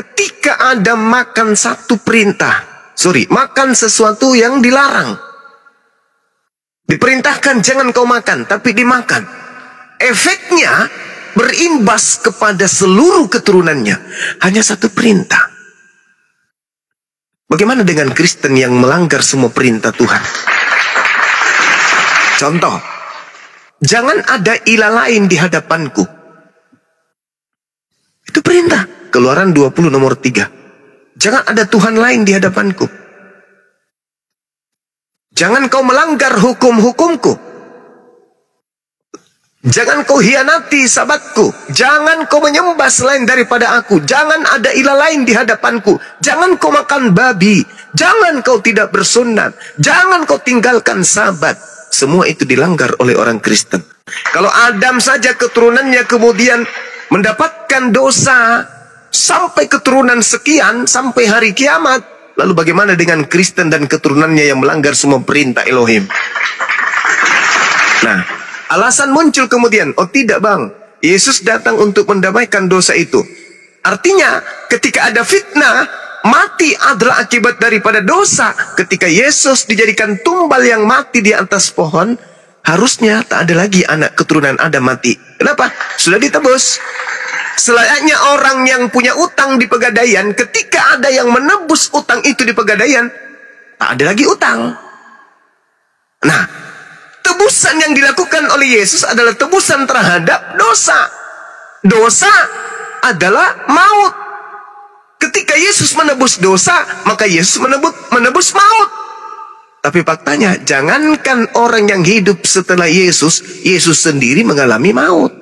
ketika Adam makan makan sesuatu yang dilarang. Diperintahkan jangan kau makan, tapi dimakan. Efeknya berimbas kepada seluruh keturunannya. Hanya satu perintah. Bagaimana dengan Kristen yang melanggar semua perintah Tuhan? Contoh, jangan ada ilah lain di hadapanku. Itu perintah. Keluaran 20 nomor 3. Jangan ada Tuhan lain di hadapanku. Jangan kau melanggar hukum-hukumku. Jangan kau hianati sabatku. Jangan kau menyembah selain daripada aku. Jangan ada ilah lain di hadapanku. Jangan kau makan babi. Jangan kau tidak bersunat. Jangan kau tinggalkan sabat. Semua itu dilanggar oleh orang Kristen. Kalau Adam saja keturunannya kemudian mendapatkan dosa sampai keturunan sekian, sampai hari kiamat, lalu bagaimana dengan Kristen dan keturunannya yang melanggar semua perintah Elohim? Nah, alasan muncul kemudian, oh tidak bang, Yesus datang untuk mendamaikan dosa itu. Artinya, ketika ada fitnah, mati adalah akibat daripada dosa. Ketika Yesus dijadikan tumbal yang mati di atas pohon, harusnya tak ada lagi anak keturunan Adam mati. Kenapa? Sudah ditebus. Selayaknya orang yang punya utang di pegadaian, ketika ada yang menebus utang itu di pegadaian, tak ada lagi utang. Nah, tebusan yang dilakukan oleh Yesus adalah tebusan terhadap dosa. Dosa adalah maut. Ketika Yesus menebus dosa, maka Yesus menebus maut. Tapi faktanya, jangankan orang yang hidup setelah Yesus, Yesus sendiri mengalami maut.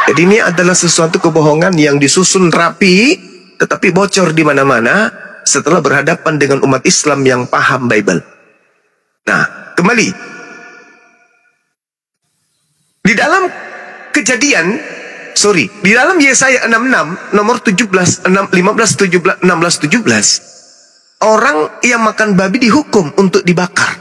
Jadi ini adalah sesuatu kebohongan yang disusun rapi, tetapi bocor di mana-mana setelah berhadapan dengan umat Islam yang paham Bible. Nah, kembali. Di dalam Kejadian, di dalam Yesaya 66, nomor 17, 15, 16, 17, orang yang makan babi dihukum untuk dibakar.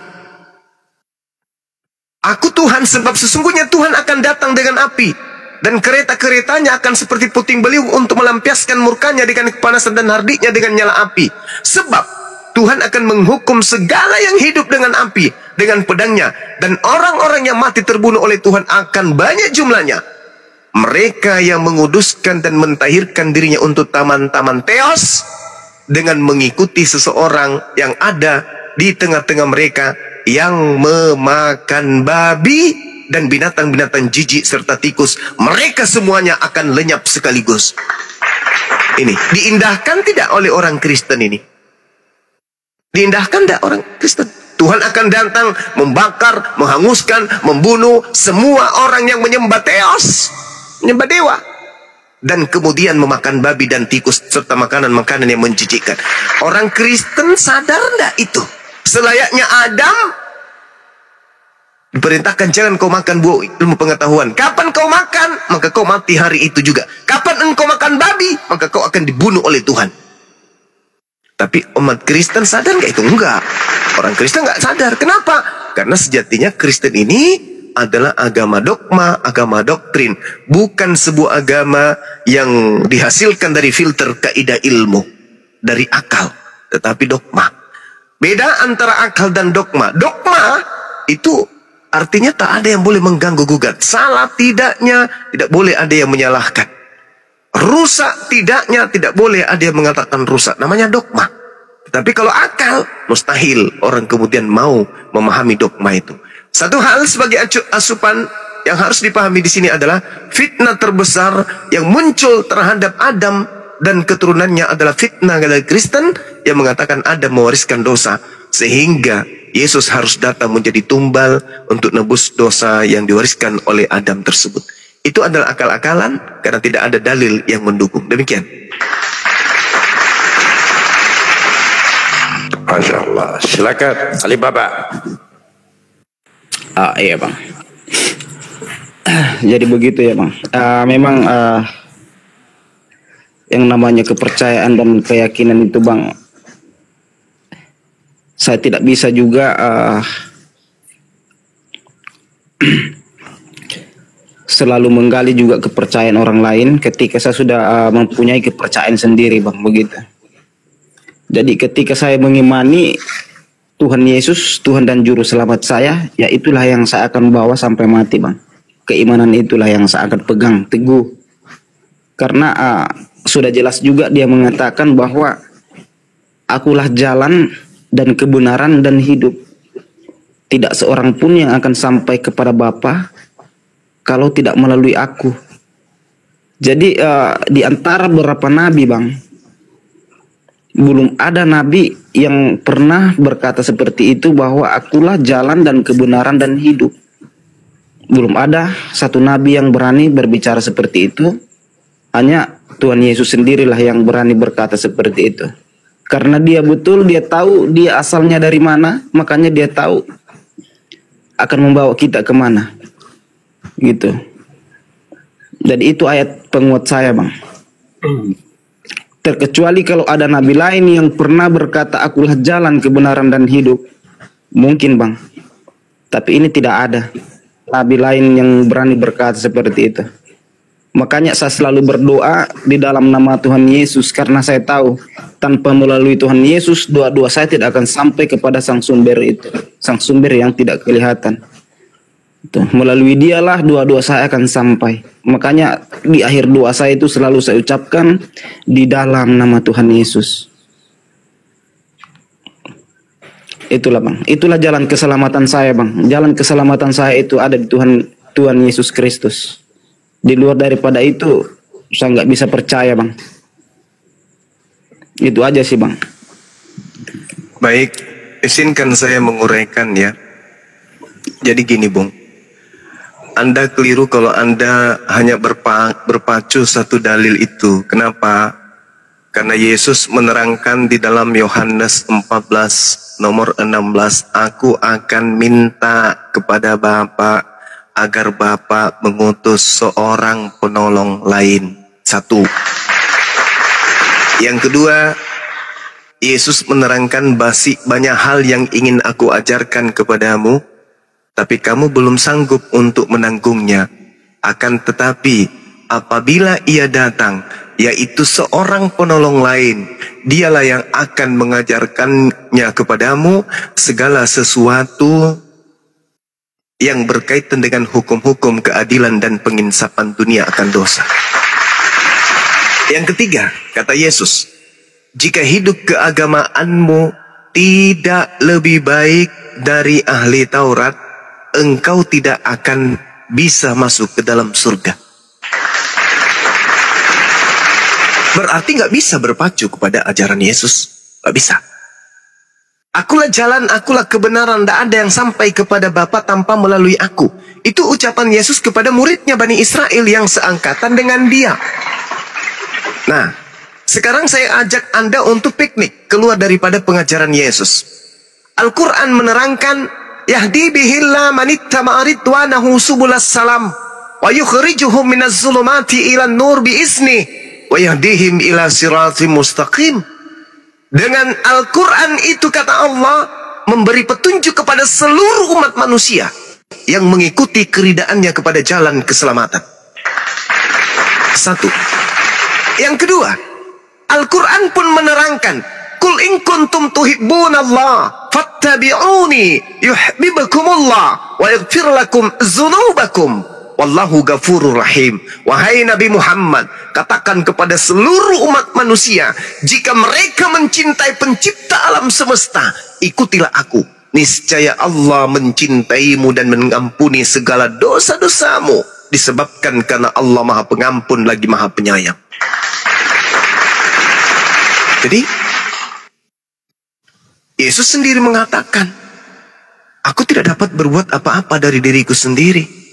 Aku Tuhan, sebab sesungguhnya Tuhan akan datang dengan api. Dan kereta-keretanya akan seperti puting beliung untuk melampiaskan murkanya dengan kepanasan dan hardiknya dengan nyala api. Sebab Tuhan akan menghukum segala yang hidup dengan api, dengan pedangnya. Dan orang-orang yang mati terbunuh oleh Tuhan akan banyak jumlahnya. Mereka yang menguduskan dan mentahirkan dirinya untuk taman-taman teos, dengan mengikuti seseorang yang ada di tengah-tengah mereka yang memakan babi dan binatang-binatang jijik serta tikus, mereka semuanya akan lenyap sekaligus. Ini diindahkan tidak oleh orang Kristen ini? Diindahkan tidak orang Kristen? Tuhan akan datang membakar, menghanguskan, membunuh semua orang yang menyembah teos, menyembah dewa, dan kemudian memakan babi dan tikus serta makanan-makanan yang menjijikkan. Orang Kristen sadar tidak itu? Selayaknya Adam diperintahkan jangan kau makan buah ilmu pengetahuan. Kapan kau makan, maka kau mati hari itu juga. Kapan engkau makan babi, maka kau akan dibunuh oleh Tuhan. Tapi umat Kristen sadar nggak itu? Enggak. Orang Kristen nggak sadar. Kenapa? Karena sejatinya Kristen ini adalah agama dogma, agama doktrin. Bukan sebuah agama yang dihasilkan dari filter kaidah ilmu, dari akal. Tetapi dogma. Beda antara akal dan dogma. Dogma itu artinya tak ada yang boleh mengganggu gugat. Salah tidaknya tidak boleh ada yang menyalahkan. Rusak tidaknya tidak boleh ada yang mengatakan rusak. Namanya dogma. Tapi kalau akal, mustahil orang kemudian mau memahami dogma itu. Satu hal sebagai asupan yang harus dipahami di sini adalah fitnah terbesar yang muncul terhadap Adam dan keturunannya adalah fitnah dari Kristen yang mengatakan Adam mewariskan dosa, sehingga Yesus harus datang menjadi tumbal untuk nebus dosa yang diwariskan oleh Adam tersebut. Itu adalah akal-akalan karena tidak ada dalil yang mendukung. Demikian. Masya Allah. Silakan Ali Bapak. Iya bang. Jadi begitu ya bang. Memang yang namanya kepercayaan dan keyakinan itu bang, saya tidak bisa juga selalu menggali juga kepercayaan orang lain ketika saya sudah mempunyai kepercayaan sendiri, Bang, begitu. Jadi ketika saya mengimani Tuhan Yesus, Tuhan dan Juru Selamat saya, ya itulah yang saya akan bawa sampai mati, Bang. Keimanan itulah yang saya akan pegang teguh. Karena sudah jelas juga dia mengatakan bahwa akulah jalan dan kebenaran dan hidup. Tidak seorang pun yang akan sampai kepada Bapa kalau tidak melalui aku. Jadi di antara beberapa nabi, Bang, belum ada nabi yang pernah berkata seperti itu, bahwa akulah jalan dan kebenaran dan hidup. Belum ada satu nabi yang berani berbicara seperti itu. Hanya Tuhan Yesus sendirilah yang berani berkata seperti itu. Karena dia tahu dia asalnya dari mana, makanya dia tahu akan membawa kita kemana. Gitu. Jadi itu ayat penguat saya, Bang. Terkecuali kalau ada nabi lain yang pernah berkata akulah jalan, kebenaran dan hidup. Mungkin, Bang. Tapi ini tidak ada nabi lain yang berani berkata seperti itu. Makanya saya selalu berdoa di dalam nama Tuhan Yesus, karena saya tahu tanpa melalui Tuhan Yesus doa-doa saya tidak akan sampai kepada sang sumber itu, sang sumber yang tidak kelihatan. Melalui dialah doa-doa saya akan sampai. Makanya di akhir doa saya itu selalu saya ucapkan di dalam nama Tuhan Yesus. Itulah, Bang. Itulah jalan keselamatan saya, Bang. Jalan keselamatan saya itu ada di Tuhan Yesus Kristus. Di luar daripada itu saya nggak bisa percaya, Bang. Itu aja sih, Bang. Baik, izinkan saya menguraikan ya. Jadi gini, Bung. Anda keliru kalau Anda hanya berpacu satu dalil itu. Kenapa? Karena Yesus menerangkan di dalam Yohanes 14 nomor 16, aku akan minta kepada Bapa agar Bapa mengutus seorang penolong lain. Satu. Yang kedua, Yesus menerangkan banyak hal yang ingin aku ajarkan kepadamu, tapi kamu belum sanggup untuk menanggungnya. Akan tetapi apabila ia datang, yaitu seorang penolong lain, dialah yang akan mengajarkannya kepadamu segala sesuatu yang berkaitan dengan hukum-hukum keadilan dan penginsapan dunia akan dosa. Yang ketiga, kata Yesus, jika hidup keagamaanmu tidak lebih baik dari ahli Taurat, engkau tidak akan bisa masuk ke dalam surga. Berarti nggak bisa berpacu kepada ajaran Yesus. Nggak bisa. Akulah jalan, akulah kebenaran. Tidak ada yang sampai kepada Bapa tanpa melalui aku. Itu ucapan Yesus kepada muridnya Bani Israel yang seangkatan dengan dia. Nah, sekarang saya ajak Anda untuk piknik keluar daripada pengajaran Yesus. Al-Quran menerangkan, Yahdi bihillah manittama'a ridwanahu subulas salam wa yukhrijuhum minaz zulumati ilan nur biizni wa yahdihim ila siratim mustaqim. Dengan Al-Quran itu, kata Allah, memberi petunjuk kepada seluruh umat manusia yang mengikuti keridaannya kepada jalan keselamatan. Satu. Yang kedua, Al-Quran pun menerangkan, Kul in kuntum tuhibbunallah fattabi'uni yuhibbukumullah wa yaghfir lakum dzunubakum wallahu ghafurur rahim. Wahai Nabi Muhammad, katakan kepada seluruh umat manusia, jika mereka mencintai pencipta alam semesta, ikutilah aku. Niscaya Allah mencintaimu dan mengampuni segala dosa-dosamu, disebabkan karena Allah Maha Pengampun lagi Maha Penyayang. Jadi Yesus sendiri mengatakan, aku tidak dapat berbuat apa-apa dari diriku sendiri.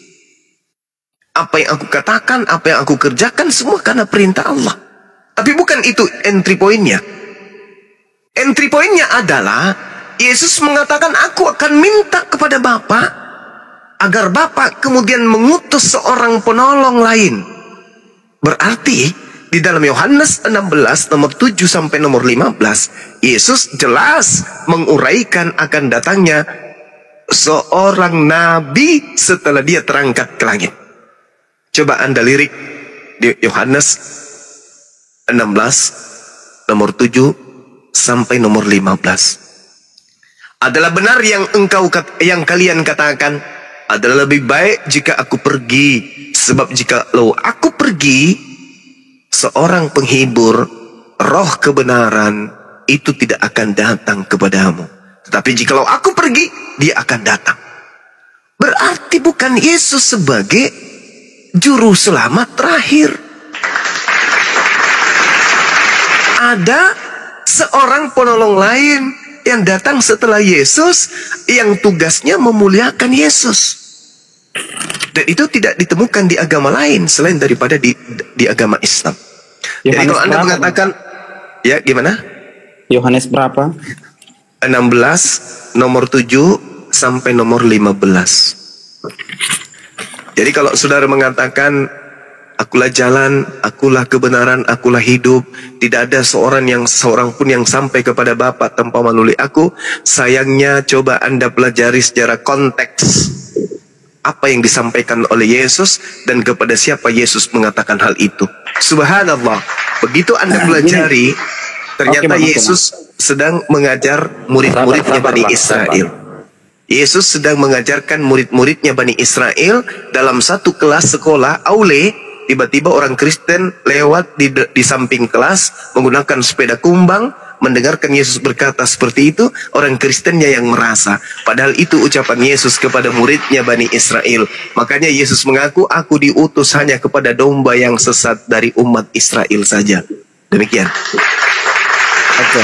Apa yang aku katakan, apa yang aku kerjakan, semua karena perintah Allah. Tapi bukan itu entry point-nya. Entry point-nya adalah Yesus mengatakan, aku akan minta kepada Bapa agar Bapa kemudian mengutus seorang penolong lain. Berarti di dalam Yohanes 16 nomor 7 sampai nomor 15, Yesus jelas menguraikan akan datangnya seorang nabi setelah dia terangkat ke langit. Coba Anda lirik di Yohanes 16 nomor 7 sampai nomor 15. Adalah benar yang kalian katakan, adalah lebih baik jika aku pergi, sebab jika aku pergi, seorang penghibur, roh kebenaran itu tidak akan datang kepadamu. Tetapi jikalau aku pergi, dia akan datang. Berarti bukan Yesus sebagai juru selamat terakhir. Ada seorang penolong lain yang datang setelah Yesus, yang tugasnya memuliakan Yesus. Dan itu tidak ditemukan di agama lain selain daripada di agama Islam. Jadi kalau Anda mengatakan, ya gimana? Yohanes berapa? 16 nomor 7 sampai nomor 15. Jadi kalau saudara mengatakan, akulah jalan, akulah kebenaran, akulah hidup, tidak ada seorang pun yang sampai kepada Bapa tanpa melalui aku. Sayangnya coba Anda pelajari secara konteks apa yang disampaikan oleh Yesus dan kepada siapa Yesus mengatakan hal itu. Subhanallah, begitu Anda pelajari, ternyata Yesus sedang mengajar murid-muridnya Bani Israel. Yesus sedang mengajarkan murid-muridnya Bani Israel dalam satu kelas sekolah aule. Tiba-tiba orang Kristen lewat di samping kelas menggunakan sepeda kumbang, mendengarkan Yesus berkata seperti itu. Orang Kristennya yang merasa, padahal itu ucapan Yesus kepada muridnya Bani Israel. Makanya Yesus mengaku, aku diutus hanya kepada domba yang sesat dari umat Israel saja. Demikian. Oke.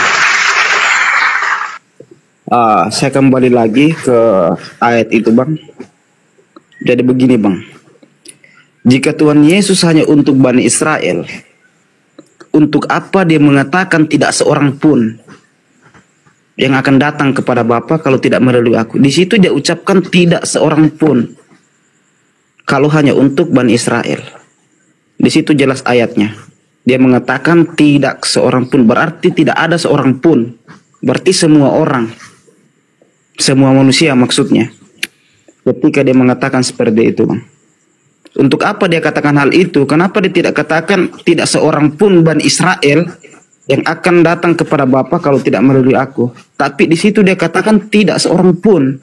Saya kembali lagi ke ayat itu, Bang. Jadi begini, Bang. Jika Tuhan Yesus hanya untuk Bani Israel, untuk apa dia mengatakan tidak seorang pun yang akan datang kepada Bapa kalau tidak melalui aku? Di situ dia ucapkan tidak seorang pun. Kalau hanya untuk Bani Israel. Di situ jelas ayatnya. Dia mengatakan tidak seorang pun, berarti tidak ada seorang pun. Berarti semua orang. Semua manusia maksudnya. Ketika dia mengatakan seperti itu, Bang. Untuk apa dia katakan hal itu? Kenapa dia tidak katakan tidak seorang pun Bani Israel yang akan datang kepada Bapa kalau tidak melalui aku? Tapi di situ dia katakan tidak seorang pun.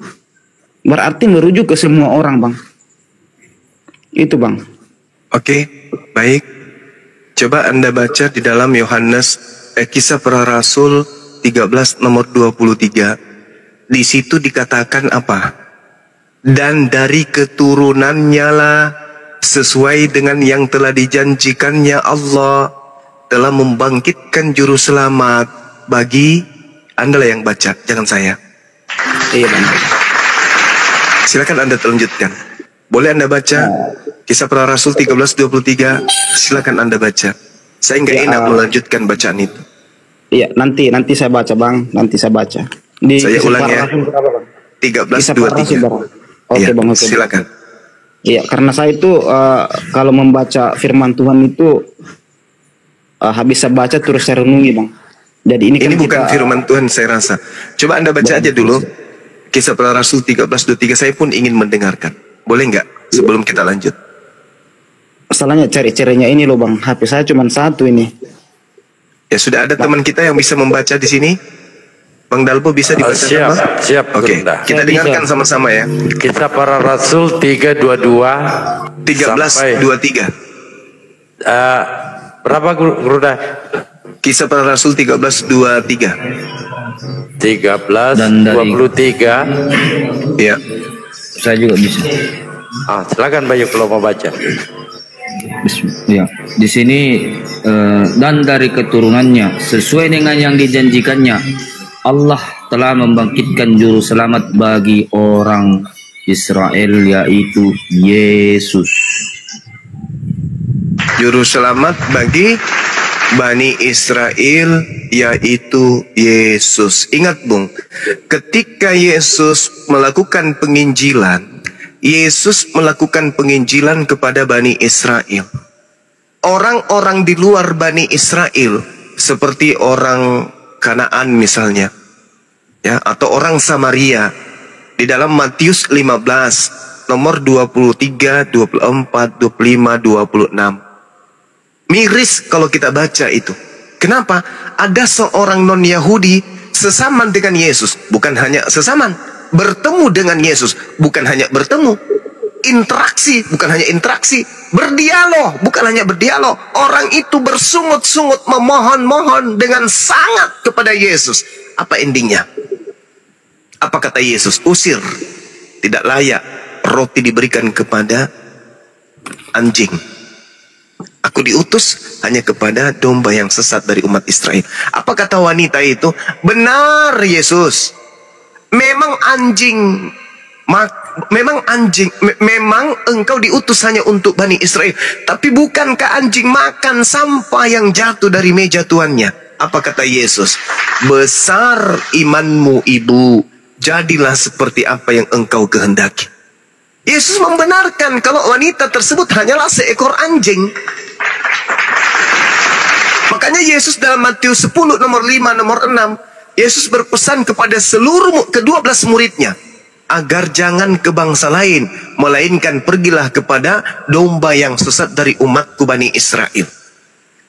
Berarti merujuk ke semua orang, Bang. Itu, Bang. Oke, baik. Coba Anda baca di dalam Yohanes Kisah Para Rasul 13 nomor 23. Di situ dikatakan apa? Dan dari keturunannya lah, sesuai dengan yang telah dijanjikannya, Allah telah membangkitkan juru selamat bagi Anda lah yang baca, jangan saya. Iya, Bang. Silakan Anda lanjutkan. Boleh Anda baca Kisah Para Rasul 13:23. Silakan Anda baca. Saya nggak enak melanjutkan bacaan itu. Iya, nanti saya baca, Bang. Nanti saya baca. Saya ulang ya. 13:23. Oke, ya, Bang. silakan. Iya, karena saya itu kalau membaca firman Tuhan itu habis saya baca terus saya renungi, Bang. Jadi ini kan bukan firman Tuhan saya rasa. Coba Anda baca aja dulu Kisah Para Rasul 13:23. Saya pun ingin mendengarkan. Boleh nggak sebelum kita lanjut? Masalahnya cari-carinya ini loh, Bang. HP saya cuma satu ini. Ya sudah ada teman kita yang bisa membaca di sini. Bang Dalbo bisa dibaca sama? Siap. Oke, kita dengarkan sama-sama ya. Kisah Para Rasul 3:22 13:23. Berapa Gruda? Kisah Para Rasul 13:23. 13:23. Iya. Saya juga bisa. Silakan Bayu kalau mau baca. Ya, di sini dan dari keturunannya sesuai dengan yang dijanjikannya, Allah telah membangkitkan juru selamat bagi orang Israel, yaitu Yesus. Juru selamat bagi Bani Israel, yaitu Yesus. Ingat, Bung, ketika Yesus melakukan penginjilan, Yesus melakukan penginjilan kepada Bani Israel. Orang-orang di luar Bani Israel, seperti orang Kanaan misalnya, ya, atau orang Samaria, di dalam Matius 15 nomor 23, 24, 25, 26. Miris kalau kita baca itu. Kenapa? Ada seorang non-Yahudi sesaman dengan Yesus. Bukan hanya sesaman, bertemu dengan Yesus. Bukan hanya bertemu, interaksi, bukan hanya interaksi, berdialog, bukan hanya berdialog. Orang itu bersungut-sungut memohon-mohon dengan sangat kepada Yesus. Apa endingnya? Apa kata Yesus? Usir. Tidak layak roti diberikan kepada anjing. Aku diutus hanya kepada domba yang sesat dari umat Israel. Apa kata wanita itu? Benar Yesus. Memang memang engkau diutus hanya untuk Bani Israel. Tapi bukankah anjing makan sampah yang jatuh dari meja tuannya? Apa kata Yesus? Besar imanmu ibu, jadilah seperti apa yang engkau kehendaki. Yesus membenarkan kalau wanita tersebut hanyalah seekor anjing. Makanya Yesus dalam Matius 10 nomor 5 nomor 6, Yesus berpesan kepada seluruh ke-12 muridnya agar jangan ke bangsa lain, melainkan pergilah kepada domba yang sesat dari umatku Bani Israel.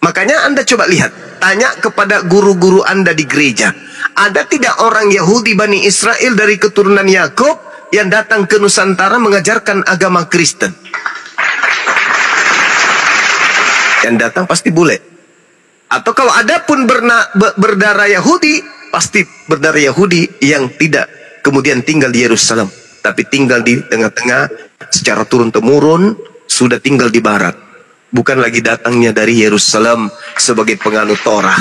Makanya Anda coba lihat, tanya kepada guru-guru Anda di gereja, ada tidak orang Yahudi Bani Israel dari keturunan Yakub yang datang ke Nusantara mengajarkan agama Kristen? Yang datang pasti bule. Atau kalau ada pun berdarah Yahudi, pasti berdarah Yahudi yang tidak kemudian tinggal di Yerusalem, tapi tinggal di tengah-tengah secara turun-temurun, sudah tinggal di barat. Bukan lagi datangnya dari Yerusalem sebagai penganut Torah.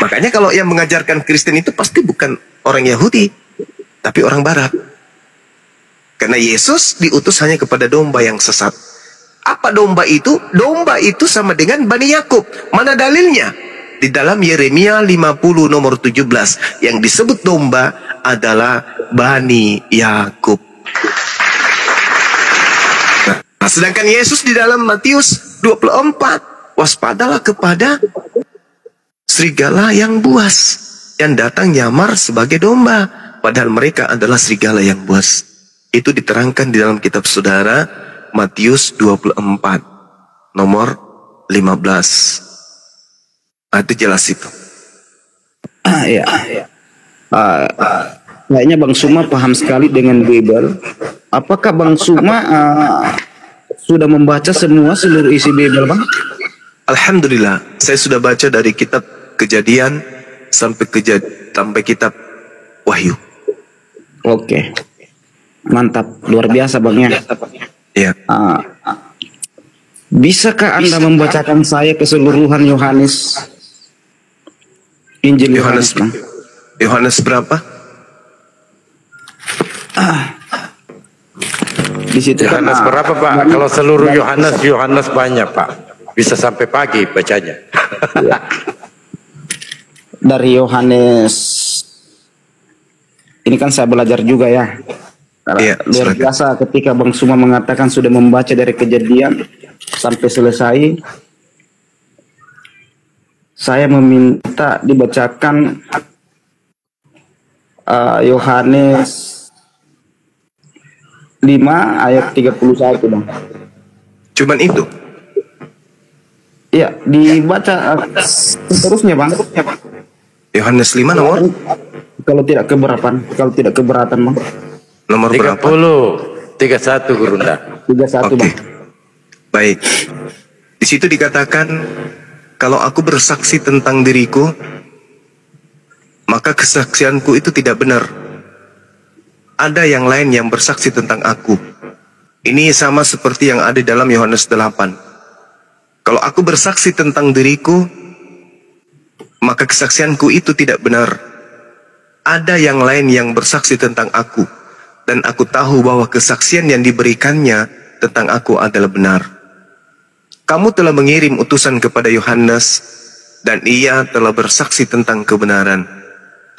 Makanya kalau yang mengajarkan Kristen itu pasti bukan orang Yahudi, tapi orang barat. Karena Yesus diutus hanya kepada domba yang sesat. Apa domba itu? Domba itu sama dengan Bani Yakub. Mana dalilnya? Di dalam Yeremia 50 nomor 17 yang disebut domba adalah Bani Yakub. Nah, sedangkan Yesus di dalam Matius 24, waspadalah kepada serigala yang buas yang datang nyamar sebagai domba, padahal mereka adalah serigala yang buas. Itu diterangkan di dalam kitab saudara Matius 24 nomor 15. Itu jelas itu. Ya. Kayaknya Bang Suma paham sekali dengan Bible. Apakah Bang Suma sudah membaca seluruh isi Bible, Bang? Alhamdulillah, saya sudah baca dari kitab Kejadian sampai kitab Wahyu. Oke. Mantap, luar biasa Bang ya. Ya. Bisakah Anda membacakan saya keseluruhan Yohanes? Injil Yohanes, Bang. Yohanes berapa? Di situ Yohanes berapa Pak? Kalau seluruh Yohanes banyak Pak. Bisa sampai pagi bacanya. Dari Yohanes. Ini kan saya belajar juga ya. Iya, luar biasa ketika Bang Suma mengatakan sudah membaca dari Kejadian sampai selesai. Saya meminta dibacakan Yohanes 5 ayat 31 Bang. Cuman itu? Iya, dibaca seterusnya Bang. Yohanes 5 nomor? Kalau tidak keberatan Bang. Nomor 30, berapa? 31 Gurunda. 31 Bang. Baik. Di situ dikatakan, kalau aku bersaksi tentang diriku, maka kesaksianku itu tidak benar. Ada yang lain yang bersaksi tentang aku. Ini sama seperti yang ada dalam Yohanes 8. Kalau aku bersaksi tentang diriku, maka kesaksianku itu tidak benar. Ada yang lain yang bersaksi tentang aku, dan aku tahu bahwa kesaksian yang diberikannya tentang aku adalah benar. Kamu telah mengirim utusan kepada Yohanes, dan ia telah bersaksi tentang kebenaran.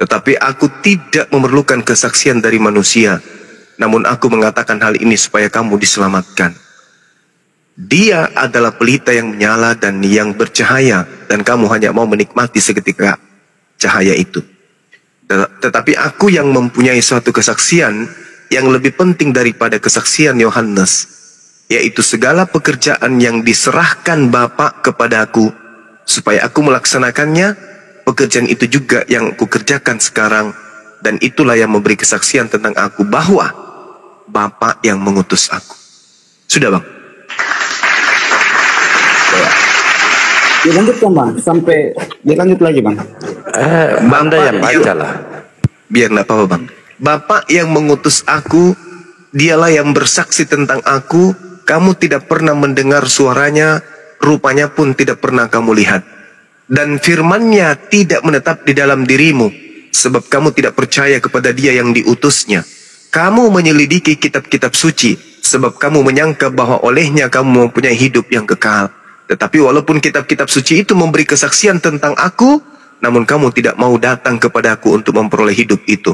Tetapi aku tidak memerlukan kesaksian dari manusia, namun aku mengatakan hal ini supaya kamu diselamatkan. Dia adalah pelita yang menyala dan yang bercahaya, dan kamu hanya mau menikmati seketika cahaya itu. Tetapi aku yang mempunyai suatu kesaksian yang lebih penting daripada kesaksian Yohanes, yaitu segala pekerjaan yang diserahkan Bapa kepadaku, supaya aku melaksanakannya. Pekerjaan itu juga yang kukerjakan sekarang, dan itulah yang memberi kesaksian tentang aku, bahwa Bapa yang mengutus aku. Sudah, Bang? Dilanjutkan bang, sampai dilanjut lagi bang. Anda yang baca lah. Biar nggak apa-apa, Bang. Bapa yang mengutus aku, dialah yang bersaksi tentang aku. Kamu tidak pernah mendengar suaranya, rupanya pun tidak pernah kamu lihat. Dan firman-Nya tidak menetap di dalam dirimu, sebab kamu tidak percaya kepada Dia yang diutusnya. Kamu menyelidiki kitab-kitab suci, sebab kamu menyangka bahwa olehnya kamu mempunyai hidup yang kekal. Tetapi walaupun kitab-kitab suci itu memberi kesaksian tentang aku, namun kamu tidak mau datang kepadaku untuk memperoleh hidup itu.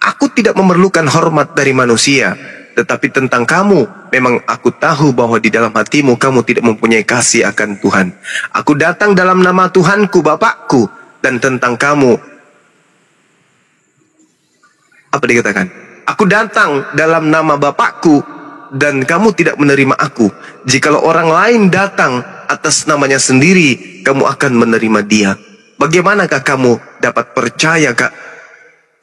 Aku tidak memerlukan hormat dari manusia, tetapi tentang kamu, memang aku tahu bahwa di dalam hatimu kamu tidak mempunyai kasih akan Tuhan. Aku datang dalam nama Tuhanku, Bapakku, dan tentang kamu, apa dikatakan? Aku datang dalam nama Bapakku, dan kamu tidak menerima aku. Jikalau orang lain datang atas namanya sendiri, kamu akan menerima dia. Bagaimanakah kamu dapat percaya, Kak?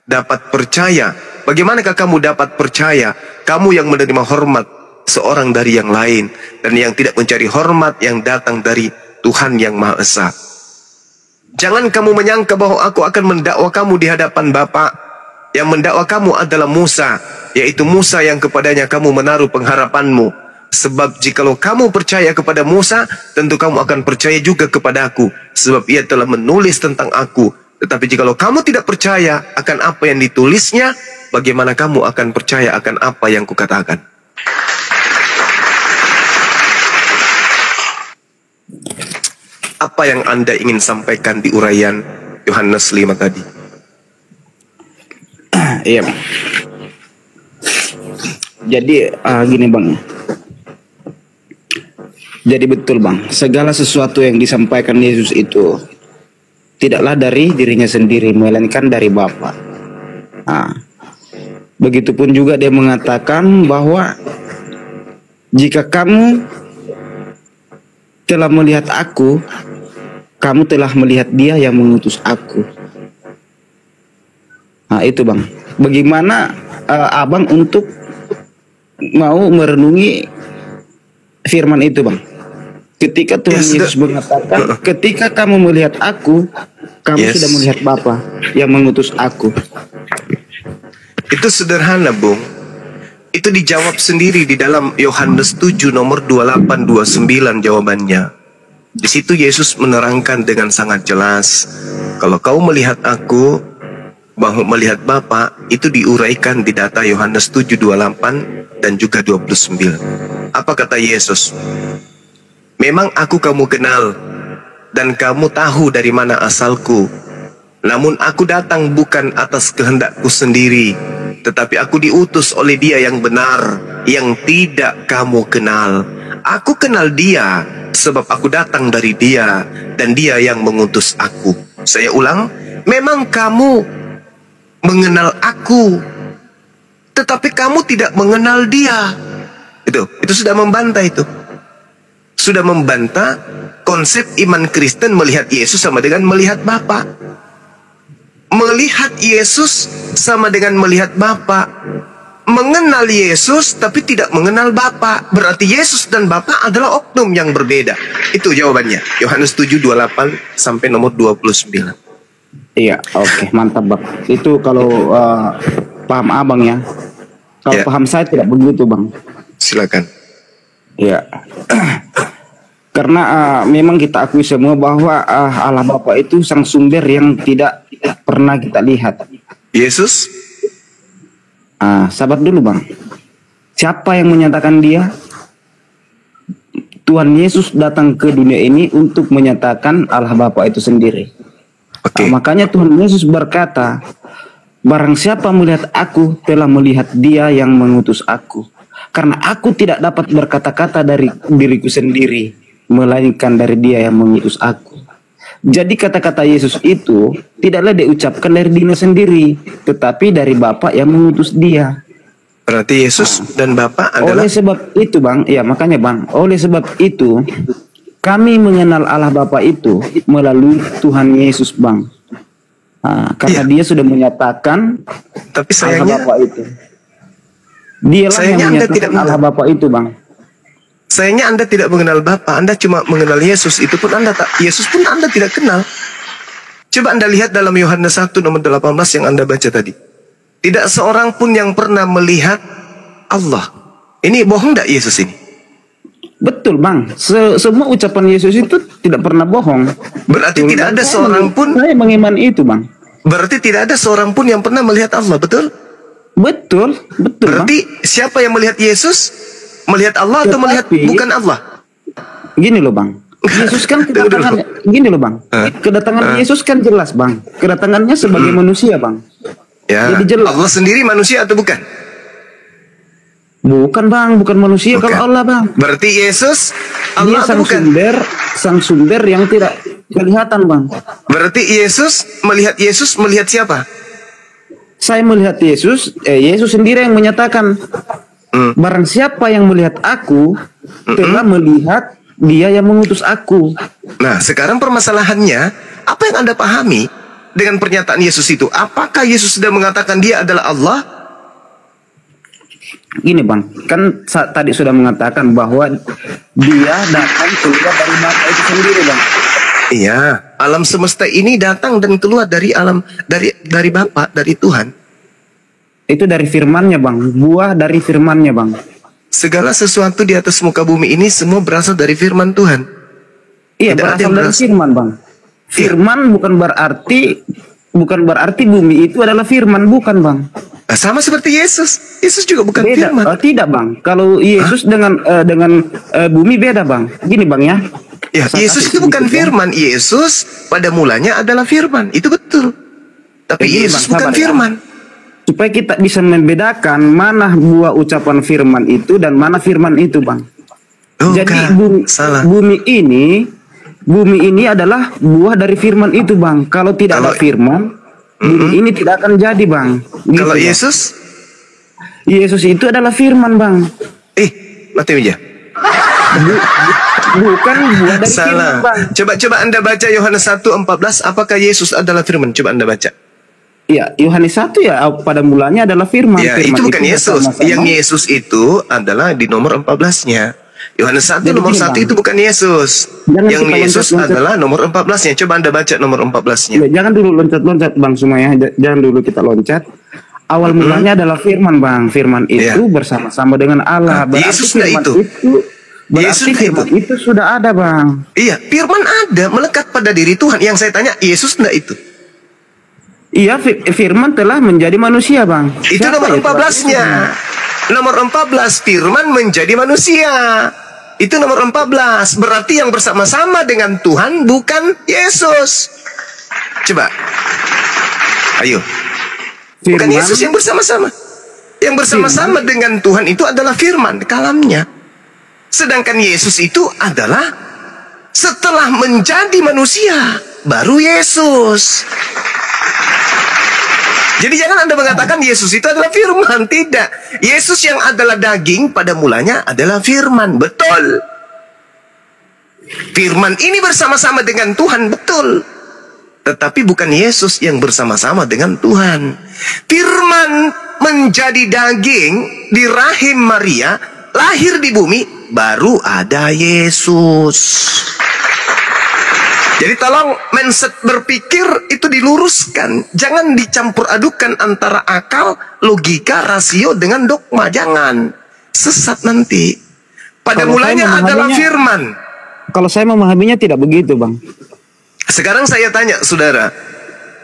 Dapat percaya? Bagaimanakah kamu dapat percaya? Kamu yang menerima hormat seorang dari yang lain, dan yang tidak mencari hormat yang datang dari Tuhan yang Maha Esa. Jangan kamu menyangka bahwa aku akan mendakwa kamu di hadapan Bapa. Yang mendakwa kamu adalah Musa, yaitu Musa yang kepadanya kamu menaruh pengharapanmu. Sebab jikalau kamu percaya kepada Musa, tentu kamu akan percaya juga kepada aku, sebab ia telah menulis tentang aku. Tetapi jikalau kamu tidak percaya akan apa yang ditulisnya, bagaimana kamu akan percaya akan apa yang kukatakan? Apa yang Anda ingin sampaikan di uraian Yohanes 5 tadi? Iya bang. Jadi gini bang. Jadi betul bang, segala sesuatu yang disampaikan Yesus itu tidaklah dari dirinya sendiri, melainkan dari Bapa. Begitupun juga dia mengatakan bahwa jika kamu telah melihat aku, kamu telah melihat Dia yang mengutus aku. Itu bang. Bagaimana abang untuk mau merenungi firman itu bang? Ketika Tuhan Yesus mengatakan, ketika kamu melihat aku, kamu sudah melihat Bapa yang mengutus aku. Itu sederhana, Bung. Itu dijawab sendiri di dalam Yohanes 7 nomor 28-29 jawabannya. Di situ Yesus menerangkan dengan sangat jelas, kalau kau melihat aku, bahwa melihat Bapa, itu diuraikan di data Yohanes 7:28 dan juga 29. Apa kata Yesus? Memang aku kamu kenal, dan kamu tahu dari mana asalku. Namun aku datang bukan atas kehendakku sendiri, tetapi aku diutus oleh Dia yang benar, yang tidak kamu kenal. Aku kenal Dia, sebab aku datang dari Dia, dan Dia yang mengutus aku. Saya ulang, memang kamu mengenal aku, tetapi kamu tidak mengenal Dia. Itu sudah membantah itu. Sudah membantah konsep iman Kristen melihat Yesus sama dengan melihat Bapa. Melihat Yesus sama dengan melihat Bapa. Mengenal Yesus tapi tidak mengenal Bapa. Berarti Yesus dan Bapa adalah oknum yang berbeda. Itu jawabannya. Yohanes 7:28 sampai nomor 29. Iya, oke, mantap bang. Itu kalau paham abang ya. Kalau paham saya tidak begitu bang. Silakan. Iya. Karena memang kita akui semua bahwa Allah Bapa itu sang sumber yang tidak pernah kita lihat. Yesus? Sabar dulu bang. Siapa yang menyatakan Dia? Tuhan Yesus datang ke dunia ini untuk menyatakan Allah Bapa itu sendiri. Makanya Tuhan Yesus berkata, barang siapa melihat aku telah melihat Dia yang mengutus aku. Karena aku tidak dapat berkata-kata dari diriku sendiri, melainkan dari Dia yang mengutus aku. Jadi kata-kata Yesus itu tidaklah diucapkan dari dirinya sendiri, tetapi dari Bapa yang mengutus Dia. Berarti Yesus dan Bapa adalah Oleh sebab itu Bang, ya makanya Bang, oleh sebab itu kami mengenal Allah Bapa itu melalui Tuhan Yesus Bang. Karena Iya. dia sudah menyatakan tapi Allah sayangnya Bapa itu. Dialah yang Sayangnya Anda menyatakan tidak Allah Bapa itu Bang. sayangnya Anda tidak mengenal Bapa, Anda cuma mengenal Yesus. Itu pun Anda tak, Yesus pun Anda tidak kenal. Coba Anda lihat dalam Yohanes 1 nomor 18 yang Anda baca tadi. Tidak seorang pun yang pernah melihat Allah. Ini bohong enggak Yesus ini? Betul Bang, semua ucapan Yesus itu tidak pernah bohong. Berarti Betul. tidak ada Dan seorang pun saya mengimani itu Bang. Berarti tidak ada seorang pun yang pernah melihat Allah, betul? Betul Bang. Berarti siapa yang melihat Yesus? Melihat Allah atau melihat Tetapi- bukan Allah? Gini loh Bang, Yesus kan Tunggu dulu. kedatangannya, gini loh Bang, kedatangan Yesus kan jelas Bang, kedatangannya sebagai manusia Bang. Ya, Jadi jelas. Allah sendiri manusia atau bukan? Bukan Bang, bukan manusia Bukan. kalau Allah Bang. Berarti Yesus Dia Allah atau bukan? sang sumber yang tidak kelihatan Bang. Berarti melihat Yesus melihat siapa? Saya melihat Yesus, Yesus sendiri yang menyatakan, barang siapa yang melihat aku, telah melihat dia yang mengutus aku. Nah, sekarang permasalahannya, apa yang Anda pahami dengan pernyataan Yesus itu? Apakah Yesus sudah mengatakan dia adalah Allah? Gini Bang, kan tadi sudah mengatakan bahwa dia datang keluar dari Bapa itu sendiri Bang. Iya, alam semesta ini datang dan keluar dari alam dari Bapa, dari Tuhan. Itu dari firman-Nya Bang, buah dari firman-Nya Bang. Segala sesuatu di atas muka bumi ini semua berasal dari firman Tuhan. Iya, Tidak ada berasal yang dari berasal- firman Bang. Firman bukan berarti bumi itu adalah firman, bukan Bang. Nah, sama seperti Yesus. Yesus juga bukan Beda. firman. Tidak Bang. Kalau Yesus dengan bumi beda Bang. Gini Bang ya. Ya, Saya Yesus kasih itu bukan sedikit, Bang. firman. Yesus pada mulanya adalah firman. Itu betul. Tapi Gini, Yesus Bang, bukan sabar ya. firman. Supaya kita bisa membedakan mana buah ucapan firman itu dan mana firman itu Bang. Oh, Jadi enggak. Salah. bumi ini adalah buah dari firman itu Bang. Kalau tidak ada Kalau- firman, bumi ini tidak akan jadi Bang. Gitu, Kalau Bang. Yesus, itu adalah firman Bang. mati aja. Bukan buah dari Salah. firman Bang. Coba Anda baca Yohanes 1:14. Apakah Yesus adalah firman? Coba Anda baca. Ya, Yohanes 1 ya pada mulanya adalah firman. Ya, Firman itu bukan Yesus. bersama-sama. Yang Yesus itu adalah di nomor 14-nya. Yohanes 1 Jadi nomor gini, 1 Bang. itu bukan Yesus. Jangan Yang kita Yesus loncat-loncat. adalah nomor 14-nya. Coba Anda baca nomor 14-nya. Ya, jangan dulu loncat-loncat Bang semuanya. Jangan dulu kita loncat. Awal mulanya adalah firman Bang. Firman itu Iya. bersama-sama dengan Allah. Berarti Yesus nggak firman itu. berarti Yesus nggak firman itu sudah ada Bang. Iya, firman ada melekat pada diri Tuhan. Yang saya tanya, Yesus enggak itu? Iya, firman telah menjadi manusia Bang. Itu Siapa nomor itu? 14-nya. Nomor 14, firman menjadi manusia. Itu nomor 14. Berarti yang bersama-sama dengan Tuhan bukan Yesus. Coba. Ayo. Bukan Firman, Yesus yang bersama-sama. Yang bersama-sama dengan Tuhan itu adalah firman, kalamnya. Sedangkan Yesus itu adalah setelah menjadi manusia, baru Yesus. Jadi jangan Anda mengatakan Yesus itu adalah firman. Tidak. Yesus yang adalah daging pada mulanya adalah firman. Betul. Firman ini bersama-sama dengan Tuhan. Betul. Tetapi bukan Yesus yang bersama-sama dengan Tuhan. Firman menjadi daging di rahim Maria, lahir di bumi, baru ada Yesus. Jadi tolong mindset berpikir itu diluruskan. Jangan dicampur adukan antara akal, logika, rasio dengan dogma. Jangan. Sesat nanti. Pada Kalau mulanya saya adalah memahaminya- firman. Kalau saya memahaminya tidak begitu Bang. Sekarang saya tanya saudara.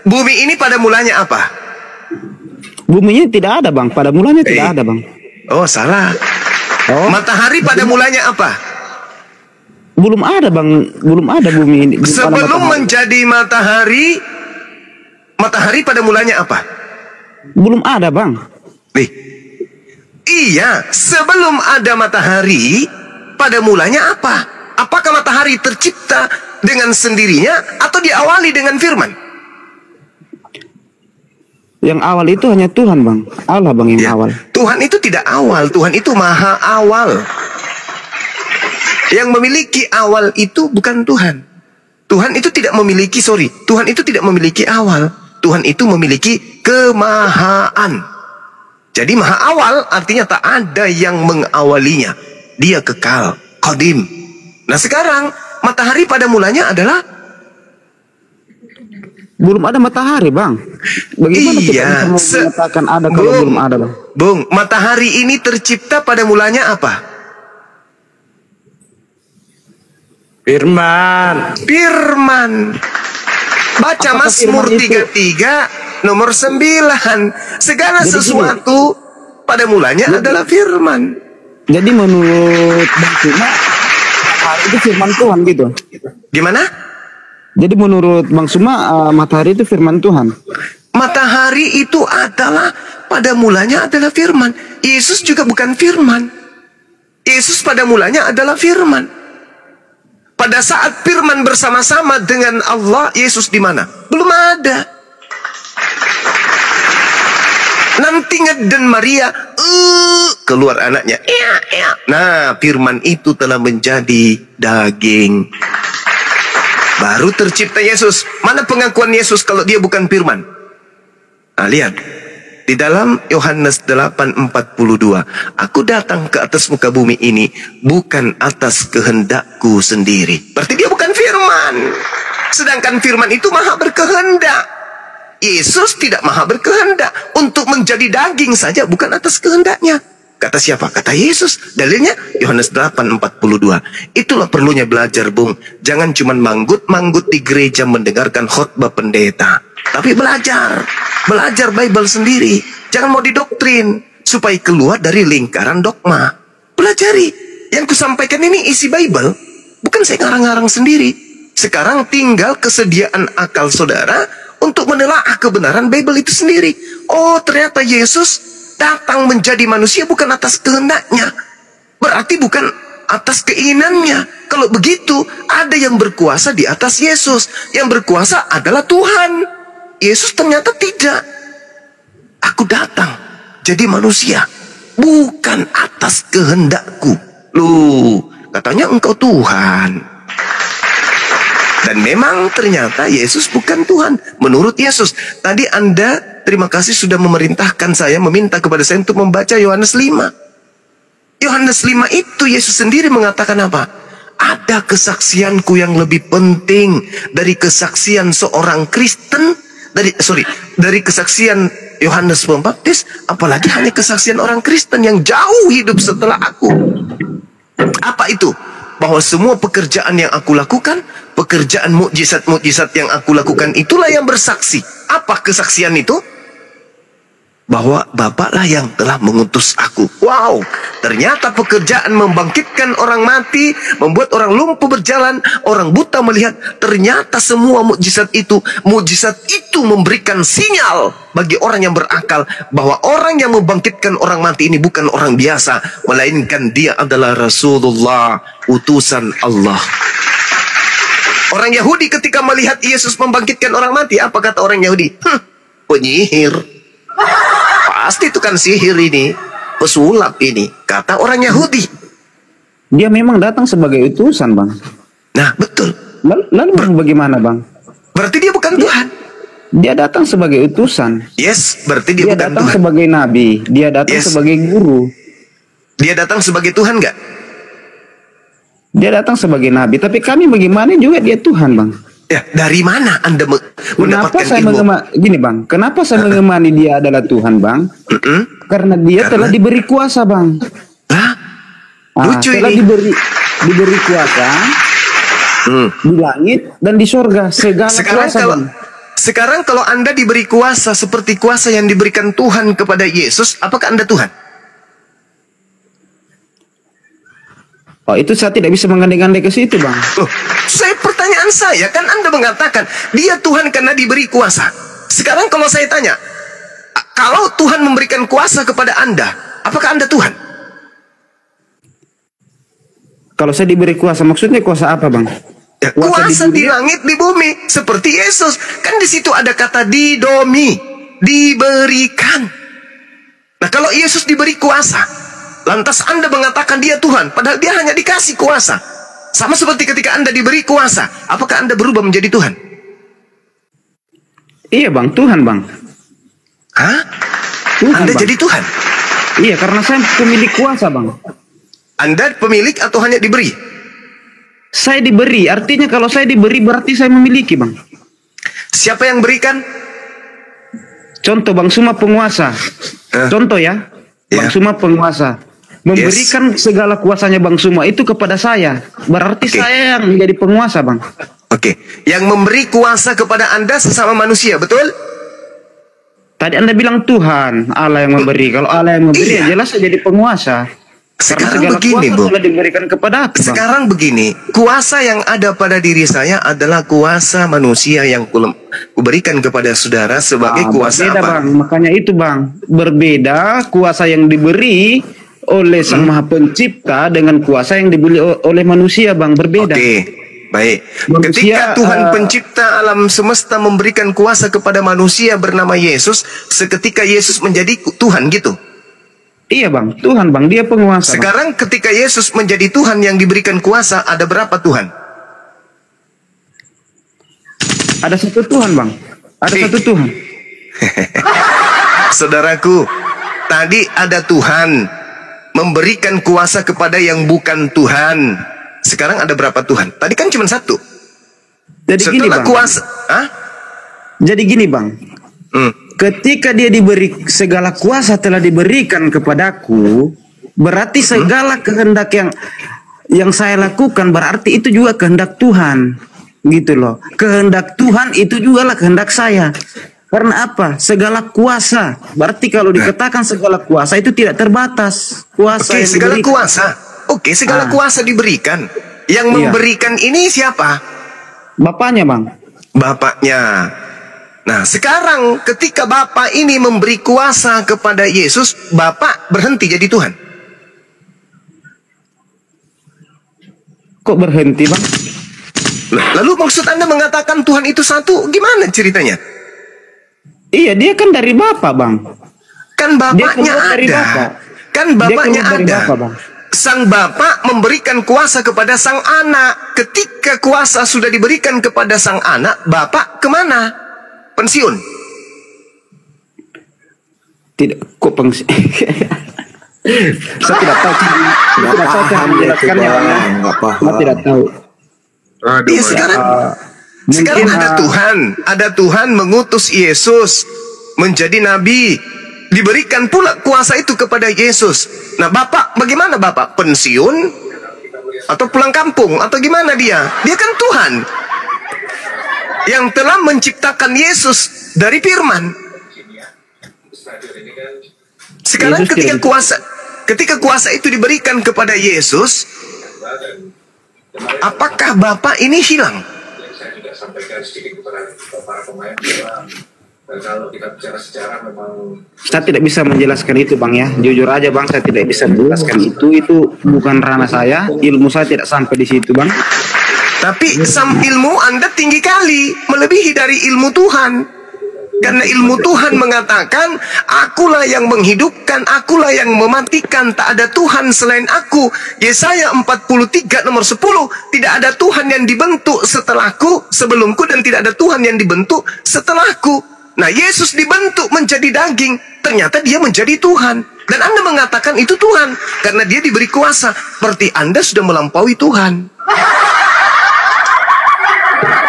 Bumi ini pada mulanya apa? Buminya tidak ada Bang. Pada mulanya tidak ada Bang. Oh salah. Oh, Matahari pada mulanya apa? belum ada Bang. Belum ada bumi ini. Belum ada Sebelum matahari. menjadi matahari, matahari pada mulanya apa? Belum ada Bang. Iya, sebelum ada matahari, pada mulanya apa? Apakah matahari tercipta dengan sendirinya atau diawali dengan firman? Yang awal itu hanya Tuhan, Bang. Allah, Bang, yang Ya. awal. Tuhan itu tidak awal, Tuhan itu maha awal. Yang memiliki awal itu bukan Tuhan. Tuhan itu tidak memiliki, Tuhan itu tidak memiliki awal. Tuhan itu memiliki kemahaan. Jadi maha awal artinya tak ada yang mengawalinya. Dia kekal, qadim. Nah sekarang matahari pada mulanya adalah Belum ada matahari, Bang. Bagaimana kita Iya, bisa mengatakan ada kalau belum ada, Bang? Bung, matahari ini tercipta pada mulanya apa? Firman. Firman. Baca Apakah Mazmur firman itu? 33 nomor 9. Segala Jadi sesuatu pada mulanya adalah firman. Jadi menurut Bang Suma, matahari itu firman Tuhan gitu. Gimana? Jadi menurut Bang Suma, matahari itu firman Tuhan. Matahari itu adalah pada mulanya adalah firman. Yesus juga bukan firman. Yesus pada mulanya adalah firman. Pada saat firman bersama-sama dengan Allah, Yesus di mana? Belum ada. Nanti dan Maria keluar anaknya. Nah, firman itu telah menjadi daging. Baru tercipta Yesus. Mana pengakuan Yesus kalau dia bukan firman? Nah, lihat. Di dalam Yohanes 8:42, aku datang ke atas muka bumi ini bukan atas kehendakku sendiri. Berarti dia bukan firman. Sedangkan firman itu maha berkehendak. Yesus tidak maha berkehendak. Untuk menjadi daging saja bukan atas kehendaknya. Kata siapa? Kata Yesus. Dalilnya Yohanes 8:42. Itulah perlunya belajar, Bung. Jangan cuma manggut-manggut di gereja mendengarkan khotbah pendeta. Tapi belajar. Belajar Bible sendiri. Jangan mau didoktrin. Supaya keluar dari lingkaran dogma. Pelajari. Yang kusampaikan ini isi Bible. Bukan saya ngarang-ngarang sendiri. Sekarang tinggal kesediaan akal saudara untuk menelaah kebenaran Bible itu sendiri. Oh, ternyata Yesus datang menjadi manusia bukan atas kehendaknya. Berarti bukan atas keinginannya. Kalau begitu, ada yang berkuasa di atas Yesus. Yang berkuasa adalah Tuhan. Yesus ternyata tidak. Aku datang jadi manusia bukan atas kehendakku. Loh, katanya engkau Tuhan. Dan memang ternyata Yesus bukan Tuhan. Menurut Yesus, tadi Anda terima kasih sudah memerintahkan saya, meminta kepada saya untuk membaca Yohanes 5. Yohanes 5 itu Yesus sendiri mengatakan apa? Ada kesaksianku yang lebih penting dari kesaksian seorang Kristen, dari kesaksian Yohanes Pembaptis, apalagi hanya kesaksian orang Kristen yang jauh hidup setelah aku. Apa itu? Bahwa semua pekerjaan yang aku lakukan, pekerjaan mukjizat-mukjizat yang aku lakukan, itulah yang bersaksi. Apa kesaksian itu? Bahwa Bapaklah yang telah mengutus aku. Wow, ternyata pekerjaan membangkitkan orang mati, membuat orang lumpuh berjalan, orang buta melihat. Ternyata semua mukjizat itu memberikan sinyal bagi orang yang berakal bahwa orang yang membangkitkan orang mati ini bukan orang biasa, melainkan dia adalah Rasulullah, utusan Allah. Orang Yahudi ketika melihat Yesus membangkitkan orang mati, apa kata orang Yahudi? Penyihir. Pasti itu kan sihir ini, pesulap ini, kata orang Yahudi. Dia memang datang sebagai utusan, Bang. Nah, betul. Lalu bagaimana, Bang? Berarti dia bukan Tuhan. Dia datang sebagai utusan. Yes, berarti dia bukan datang Tuhan. sebagai nabi. Dia datang Yes. sebagai guru. Dia datang sebagai Tuhan nggak? Dia datang sebagai nabi. Tapi kami bagaimana juga dia Tuhan, Bang. Ya, dari mana Anda Kenapa mendapatkan saya ilmu? gini, Bang? Kenapa saya mengemani dia adalah Tuhan, Bang? Karena dia telah diberi kuasa, Bang. Lah, lucu telah ini. diberi kuasa di langit dan di sorga, segala kuasa, Bang. Sekarang kalau Anda diberi kuasa seperti kuasa yang diberikan Tuhan kepada Yesus, apakah Anda Tuhan? Oh, itu saya tidak bisa mengandai-andai ke situ, Bang. Loh, pertanyaan saya kan Anda mengatakan dia Tuhan karena diberi kuasa. Sekarang kalau saya tanya, kalau Tuhan memberikan kuasa kepada Anda, apakah Anda Tuhan? Kalau saya diberi kuasa, maksudnya kuasa apa, Bang? Ya, kuasa di langit, di bumi, seperti Yesus. Kan di situ ada kata didomi. diberikan. Nah, kalau Yesus diberi kuasa, lantas Anda mengatakan dia Tuhan, padahal dia hanya dikasih kuasa. Sama seperti ketika Anda diberi kuasa, apakah Anda berubah menjadi Tuhan? Iya bang, Tuhan bang. Hah? Tuhan, Anda bang. jadi Tuhan? Iya, karena saya pemilik kuasa bang. Anda pemilik atau hanya diberi? Saya diberi, artinya kalau saya diberi berarti saya memiliki bang. Siapa yang berikan? Contoh Bang Suma penguasa. Contoh ya, Bang Suma penguasa. Memberikan segala kuasanya Bang Suma itu kepada saya. Berarti saya yang menjadi penguasa Bang. Oke, yang memberi kuasa kepada Anda sesama manusia, betul? Tadi Anda bilang Tuhan, Allah yang memberi. Kalau Allah yang memberi, ya jelas saya jadi penguasa. Sekarang Karena segala begini, kuasa Bu. telah diberikan kepada aku, Bang. Sekarang begini, kuasa yang ada pada diri saya adalah kuasa manusia yang kuberikan kepada saudara sebagai kuasa berbeda, apa? Bang. Makanya itu Bang, berbeda kuasa yang diberi oleh Sang Maha Pencipta dengan kuasa yang diberi oleh manusia Bang, berbeda. Oke, baik. Manusia, Ketika Tuhan pencipta alam semesta memberikan kuasa kepada manusia bernama Yesus, seketika Yesus menjadi Tuhan gitu. Iya Bang, Tuhan Bang, dia penguasa. Bang. Sekarang ketika Yesus menjadi Tuhan yang diberikan kuasa, ada berapa Tuhan? Ada satu Tuhan Bang, ada satu Tuhan. Saudaraku, tadi ada Tuhan memberikan kuasa kepada yang bukan Tuhan. Sekarang ada berapa Tuhan? Tadi kan cuma satu. Jadi gini Setelah Bang. kuasa, hah? Jadi gini Bang. Ketika dia diberi segala kuasa telah diberikan kepadaku, berarti segala kehendak yang saya lakukan berarti itu juga kehendak Tuhan. Gitu loh. Kehendak Tuhan itu juga lah kehendak saya. Karena apa? Segala kuasa. Berarti kalau dikatakan segala kuasa itu tidak terbatas. Kuasa Oke, yang segala diberikan. kuasa. Oke, segala kuasa diberikan. Yang memberikan ini siapa? Bapaknya Bang. Bapaknya. Nah, sekarang ketika Bapak ini memberi kuasa kepada Yesus, Bapak berhenti jadi Tuhan. Kok berhenti Bang? Lalu maksud Anda mengatakan Tuhan itu satu, gimana ceritanya? Iya, dia kan dari Bapak Bang. Kan Bapaknya keluar dari ada. Bapak. Kan Dia Bapaknya keluar dari ada. Bapak, Bang. Sang Bapak memberikan kuasa kepada sang anak. Ketika kuasa sudah diberikan kepada sang anak, Bapak kemana? Pensiun. Tidak, kok pensiun? Saya tidak tahu. Saya tidak tahu cara menjelaskannya Bang. Saya tidak tahu. Iya, sekarang ada Tuhan. Ada Tuhan mengutus Yesus menjadi nabi. Diberikan pula kuasa itu kepada Yesus. Nah, Bapak, bagaimana Bapak? Pensiun? Atau pulang kampung? Atau gimana dia? Dia kan Tuhan yang telah menciptakan Yesus dari firman. Sekarang ketika kuasa itu diberikan kepada Yesus, apakah Bapak ini hilang? Saya juga sampaikan sedikit kepada para pemain bahwa kalau kita bicara sejarah memang Saya tidak bisa menjelaskan itu Bang ya. Jujur aja Bang, saya tidak bisa menjelaskan itu. Itu bukan ranah saya. Ilmu saya tidak sampai di situ Bang. Tapi ilmu Anda tinggi kali, melebihi dari ilmu Tuhan. Karena ilmu Tuhan mengatakan, akulah yang menghidupkan, akulah yang mematikan, tak ada Tuhan selain aku. Yesaya 43 nomor 10, tidak ada Tuhan yang dibentuk setelahku, sebelumku, dan tidak ada Tuhan yang dibentuk setelahku. Nah, Yesus dibentuk menjadi daging, ternyata dia menjadi Tuhan. Dan Anda mengatakan itu Tuhan, karena dia diberi kuasa. Berarti Anda sudah melampaui Tuhan.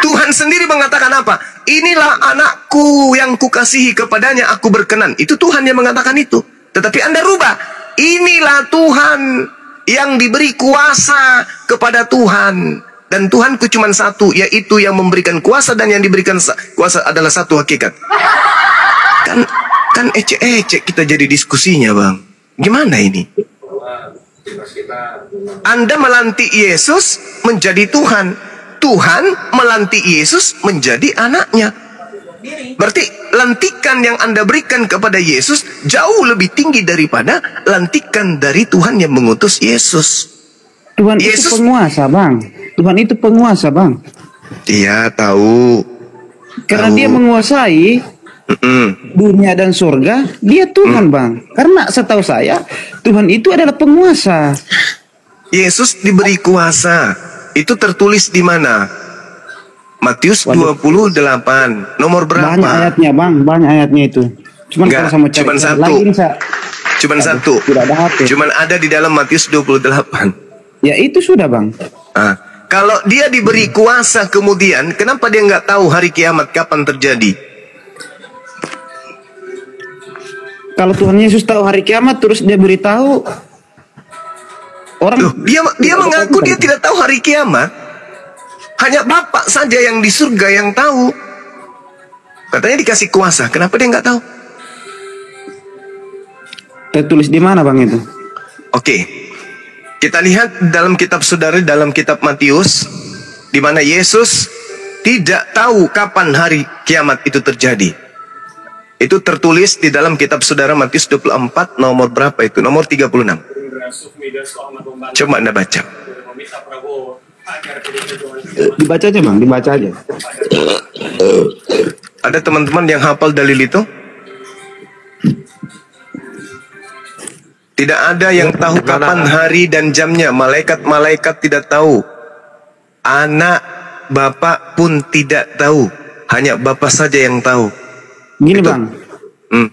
Tuhan sendiri mengatakan apa? Inilah anakku yang kukasihi, kepadanya aku berkenan. Itu Tuhan yang mengatakan itu. Tetapi Anda rubah. Inilah Tuhan yang diberi kuasa kepada Tuhan. Dan Tuhanku cuma satu, yaitu yang memberikan kuasa, dan yang diberikan kuasa adalah satu hakikat. Kan ecek-ecek kita jadi diskusinya Bang. Gimana ini? Anda melantik Yesus menjadi Tuhan. Tuhan melantik Yesus menjadi anaknya. Berarti lantikan yang Anda berikan kepada Yesus jauh lebih tinggi daripada lantikan dari Tuhan yang mengutus Yesus. Tuhan Yesus itu penguasa Bang. Tuhan itu penguasa Bang. Iya, tahu. Karena Tahu. dia menguasai, dunia dan surga, dia Tuhan bang. Karena setahu saya Tuhan itu adalah penguasa. Yesus diberi kuasa. Itu tertulis di mana? Matius 28 nomor berapa? Banyak ayatnya bang, banyak ayatnya itu. Cuman Enggak, kalau saya mau cari cuman satu. lain, Cuman satu. tidak ada HP. Cuman ada di dalam Matius 28. Ya itu sudah bang. Ah, kalau dia diberi kuasa kemudian, kenapa dia nggak tahu hari kiamat kapan terjadi? Kalau Tuhan Yesus tahu hari kiamat terus dia beritahu orang. Loh, dia mengaku dia tidak tahu hari kiamat. Hanya Bapak saja yang di surga yang tahu. Katanya dikasih kuasa. Kenapa dia nggak tahu? Tertulis di mana bang itu? Oke. Kita lihat dalam kitab saudara, dalam kitab Matius, di mana Yesus tidak tahu kapan hari kiamat itu terjadi. Itu tertulis di dalam kitab saudara Matius 24 nomor berapa itu? Nomor 36. Coba Anda baca. Dibaca aja bang, dibaca aja. Ada teman-teman yang hafal dalil itu? Tidak ada yang tahu kapan hari dan jamnya. Malaikat-malaikat tidak tahu. Anak Bapak pun tidak tahu. Hanya Bapak saja yang tahu. Gini Itu. bang, Hmm.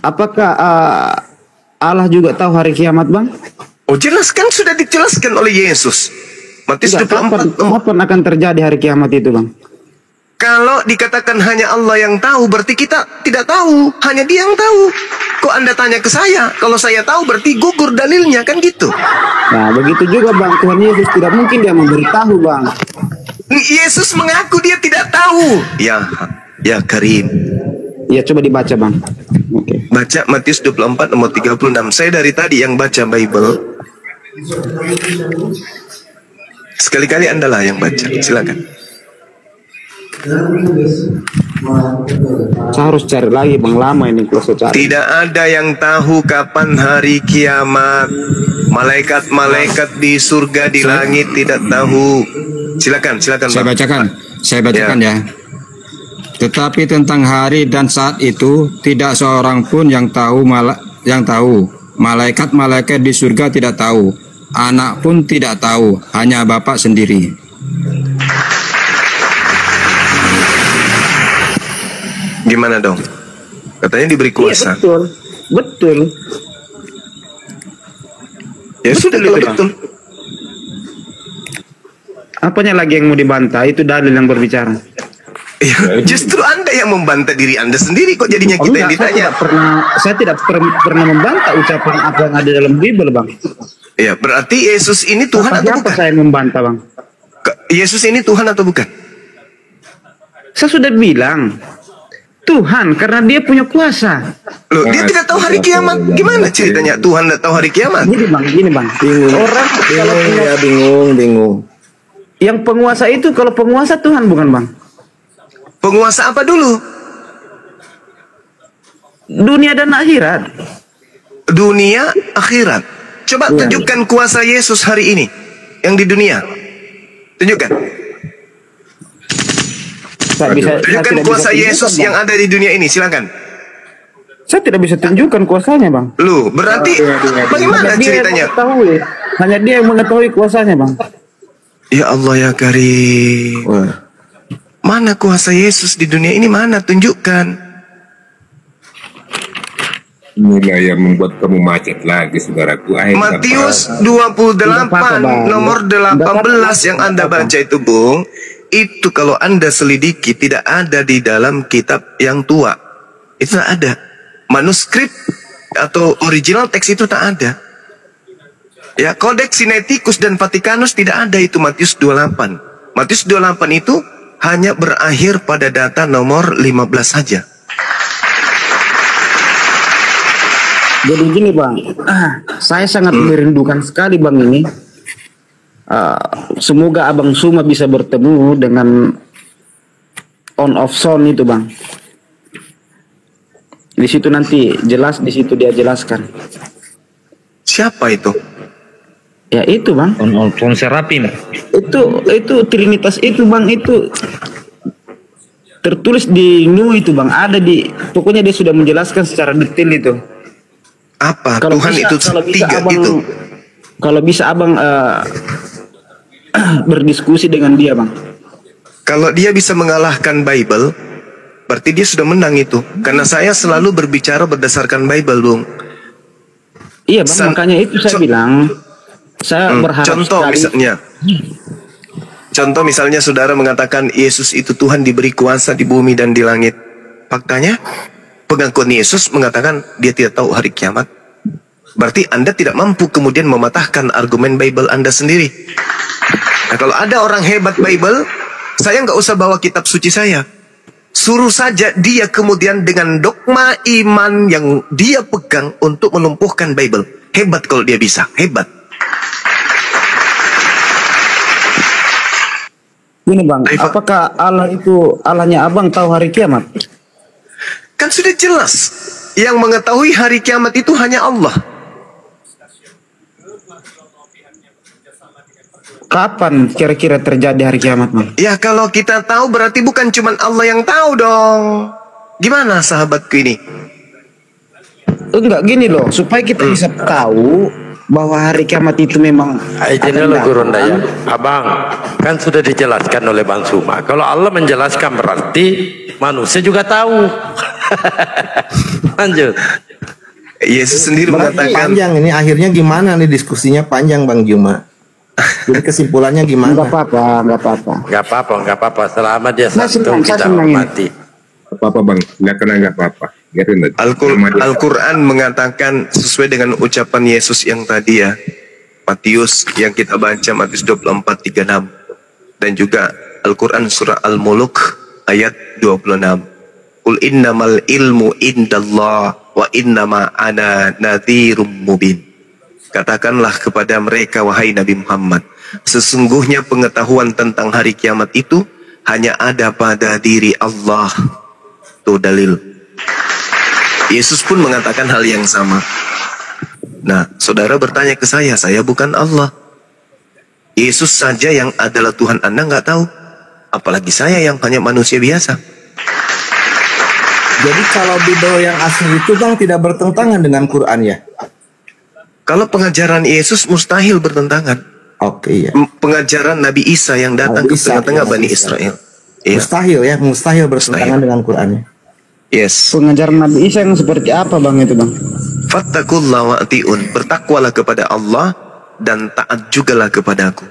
apakah Allah juga tahu hari kiamat bang? Oh jelas kan sudah dijelaskan oleh Yesus. Matius Tidak, 24. kapan akan terjadi hari kiamat itu bang? Kalau dikatakan hanya Allah yang tahu, berarti kita tidak tahu. Hanya Dia yang tahu. Kok Anda tanya ke saya? Kalau saya tahu berarti gugur dalilnya, kan gitu. Nah begitu juga bang, Tuhan Yesus tidak mungkin dia memberitahu bang. Yesus mengaku dia tidak tahu. Ya Karim. Ya coba dibaca bang. Oke. Baca Matius 24 nomor 36. Saya dari tadi yang baca Bible. Sekali-kali Anda lah yang baca. Silakan. Saya harus cari lagi bang, lama ini kalau saya cari. Tidak ada yang tahu kapan hari kiamat. Malaikat-malaikat di surga, di langit tidak tahu. Silakan Saya Bang. bacakan ya. Tetapi tentang hari dan saat itu tidak seorang pun yang tahu. Malaikat-malaikat di surga tidak tahu. Anak pun tidak tahu, hanya Bapa sendiri. Gimana dong? Katanya diberi kuasa. Iya, betul. Ya sudah kalau betul. Apanya lagi yang mau dibantah? Itu dalil yang berbicara. Ya, justru Anda yang membantah diri Anda sendiri kok jadinya kita yang ditanya. Saya tidak pernah membantah ucapan apa yang ada dalam Bible bang. Ya, berarti Yesus ini Tuhan atau Apa bukan? saya membantah bang? Yesus ini Tuhan atau bukan? Saya sudah bilang Tuhan karena dia punya kuasa. Loh, dia tidak tahu hari kiamat. Gimana ceritanya Tuhan tidak tahu hari kiamat? Gini bang. Orang kalau punya, bingung. yang penguasa itu kalau penguasa Tuhan bukan bang? Penguasa apa dulu? Dunia dan akhirat. Dunia, akhirat. Coba tunjukkan kuasa Yesus hari ini yang di dunia. Tunjukkan. Tunjukkan kuasa Yesus yang ada di dunia ini. Silakan. Saya tidak bisa tunjukkan kuasanya bang. Loh, berarti bagaimana ceritanya? Hanya dia yang mengetahui kuasanya bang. Ya Allah ya Karim. Mana kuasa Yesus di dunia ini? Mana? Tunjukkan. Inilah yang membuat kamu macet lagi, saudaraku. Matius 28 nomor 18 yang Anda baca itu, Bung. Itu kalau Anda selidiki tidak ada di dalam kitab yang tua. Itu tak ada. Manuskrip atau original teks itu tak ada. Ya, Codex Sinaiticus dan Vatikanus tidak ada itu Matius 28. Matius 28 itu hanya berakhir pada data nomor 15 saja. Jadi gini bang, saya sangat merindukan sekali bang ini. Semoga Abang Suma bisa bertemu dengan on off zone itu bang. Di situ nanti jelas, di situ dia jelaskan. Siapa itu? Ya itu bang. On Serapim. Itu Trinitas itu bang itu. tertulis di Nuh itu bang, ada di, pokoknya dia sudah menjelaskan secara detail itu. Apa? Tuhan itu tiga abang, itu. Kalau bisa abang berdiskusi dengan dia bang. Kalau dia bisa mengalahkan Bible, berarti dia sudah menang itu. Karena saya selalu berbicara berdasarkan Bible, Bung. Iya bang, makanya itu saya bilang, saya berharap contoh sekali. Contoh misalnya saudara mengatakan Yesus itu Tuhan, diberi kuasa di bumi dan di langit. Faktanya pengakuan Yesus mengatakan dia tidak tahu hari kiamat. Berarti Anda tidak mampu kemudian mematahkan argumen Bible Anda sendiri. Nah, kalau ada orang hebat Bible, saya nggak usah bawa kitab suci saya. Suruh saja dia kemudian dengan dogma iman yang dia pegang untuk melumpuhkan Bible. Hebat kalau dia bisa, hebat. Ini bang, apakah Allah itu, Allahnya abang tahu hari kiamat? Kan sudah jelas, yang mengetahui hari kiamat itu hanya Allah. Kapan kira-kira terjadi hari kiamat bang? Ya kalau kita tahu berarti bukan cuma Allah yang tahu dong. Gimana sahabatku ini? Enggak gini loh, supaya kita bisa tahu bahwa hari kiamat itu memang izin dulu Guru Daya. Abang, kan sudah dijelaskan oleh Bang Suma. Kalau Allah menjelaskan berarti manusia juga tahu. Lanjut. Yesus sendiri Berarti mengatakan panjang ini, akhirnya gimana nih diskusinya, panjang Bang Juma. Jadi kesimpulannya gimana? Enggak apa-apa. Nggak apa-apa. Selama dia satu kita senang ini. hormati. Apa-apa bang, nggak apa-apa. Biarin aja. Al-Quran mengatakan sesuai dengan ucapan Yesus yang tadi ya, Matius yang kita baca Matius 24:36, dan juga Al-Quran surah Al-Muluk ayat 26. Qul innamal ilmu indallah wa innama ana nadhirum mubin. Katakanlah kepada mereka wahai Nabi Muhammad, sesungguhnya pengetahuan tentang hari kiamat itu hanya ada pada diri Allah. Itu dalil. Yesus pun mengatakan hal yang sama. Nah, saudara bertanya ke saya bukan Allah. Yesus saja yang adalah Tuhan Anda nggak tahu. Apalagi saya yang hanya manusia biasa. Jadi kalau Bible yang asli itu Bang tidak bertentangan dengan Quran ya? Kalau pengajaran Yesus mustahil bertentangan. Oke ya. Pengajaran Nabi Isa yang datang ke tengah-tengah Bani Israel. Iya. Mustahil bertentangan dengan Qurannya. Yes. Pengajaran Nabi Isa yang seperti apa bang itu bang? Fattakullah wa'ti'un. Bertakwalah kepada Allah dan taat jugalah kepadaku.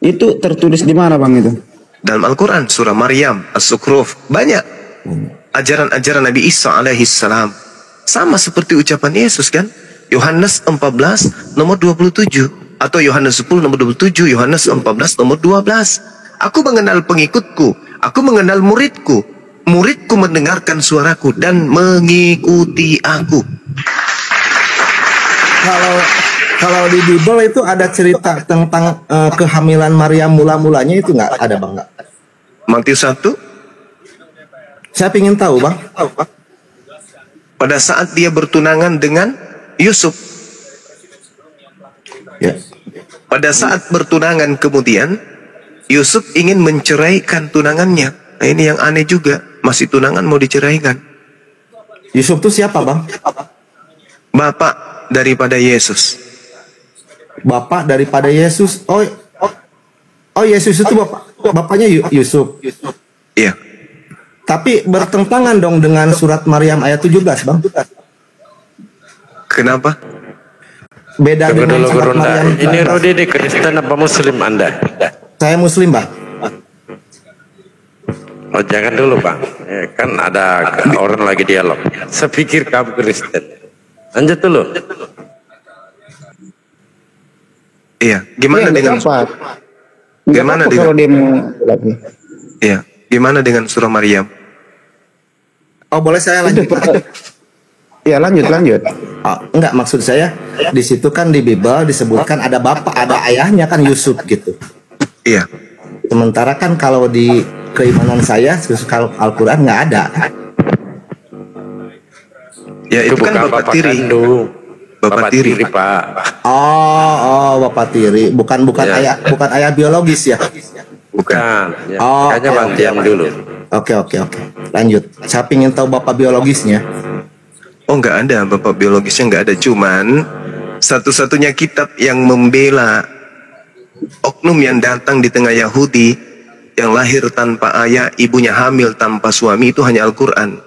Itu tertulis di mana bang itu? Dalam Al-Quran, surah Maryam, As-Sukhruf, banyak ajaran-ajaran Nabi Isa alaihissalam. Sama seperti ucapan Yesus kan? Yohanes 14 nomor 27 atau Yohanes 10 nomor 27, Yohanes 14 nomor 12. Aku mengenal pengikutku, aku mengenal muridku. Muridku mendengarkan suaraku dan mengikuti aku. Kalau di Bible itu ada cerita tentang kehamilan Maryam mula-mulanya itu nggak ada Bang? Nggak? Matius 1. Saya ingin tahu Bang. Pada saat dia bertunangan dengan Yusuf. Ya. Pada saat bertunangan kemudian Yusuf ingin menceraikan tunangannya. Nah ini yang aneh juga, masih tunangan mau diceraikan. Yusuf itu siapa Bang? Bapak daripada Yesus. Bapak daripada Yesus. Oh Yesus itu bapaknya Yusuf. Iya. Tapi bertentangan dong dengan surat Maryam ayat 17 Bang. Kenapa? Beda Tunggu dengan dulu surat Guru Nda. Maryam. Ini Rudi di Kristen apa Muslim Anda? Saya Muslim Bang. Oh jangan dulu Bang, kan ada orang lagi dialog. Saya pikir kamu Kristen. Lanjut dulu. Iya. Gimana dengan? Gimana dengan? Kalau dia mau lagi. Iya. Gimana dengan surah Maryam? Oh boleh saya lanjut? Ya lanjut. Oh, enggak, maksud saya di situ kan di Bible disebutkan ada bapak, ada ayahnya kan Yusuf gitu. Iya. Sementara kan kalau di keimanan saya kalau Al-Quran nggak ada. Ya itu kan bapak tiri. Bapak tiri Pak. Oh bapak tiri, bukan Ya. ayah biologis ya. Bukan. Ya, Oh, makanya oke, Bang oke. diam dulu. Oke. Lanjut. Saya ingin tahu bapak biologisnya. Oh, nggak ada, bapak biologisnya nggak ada. Cuman satu-satunya kitab yang membela oknum yang datang di tengah Yahudi yang lahir tanpa ayah, ibunya hamil tanpa suami, itu hanya Al-Quran.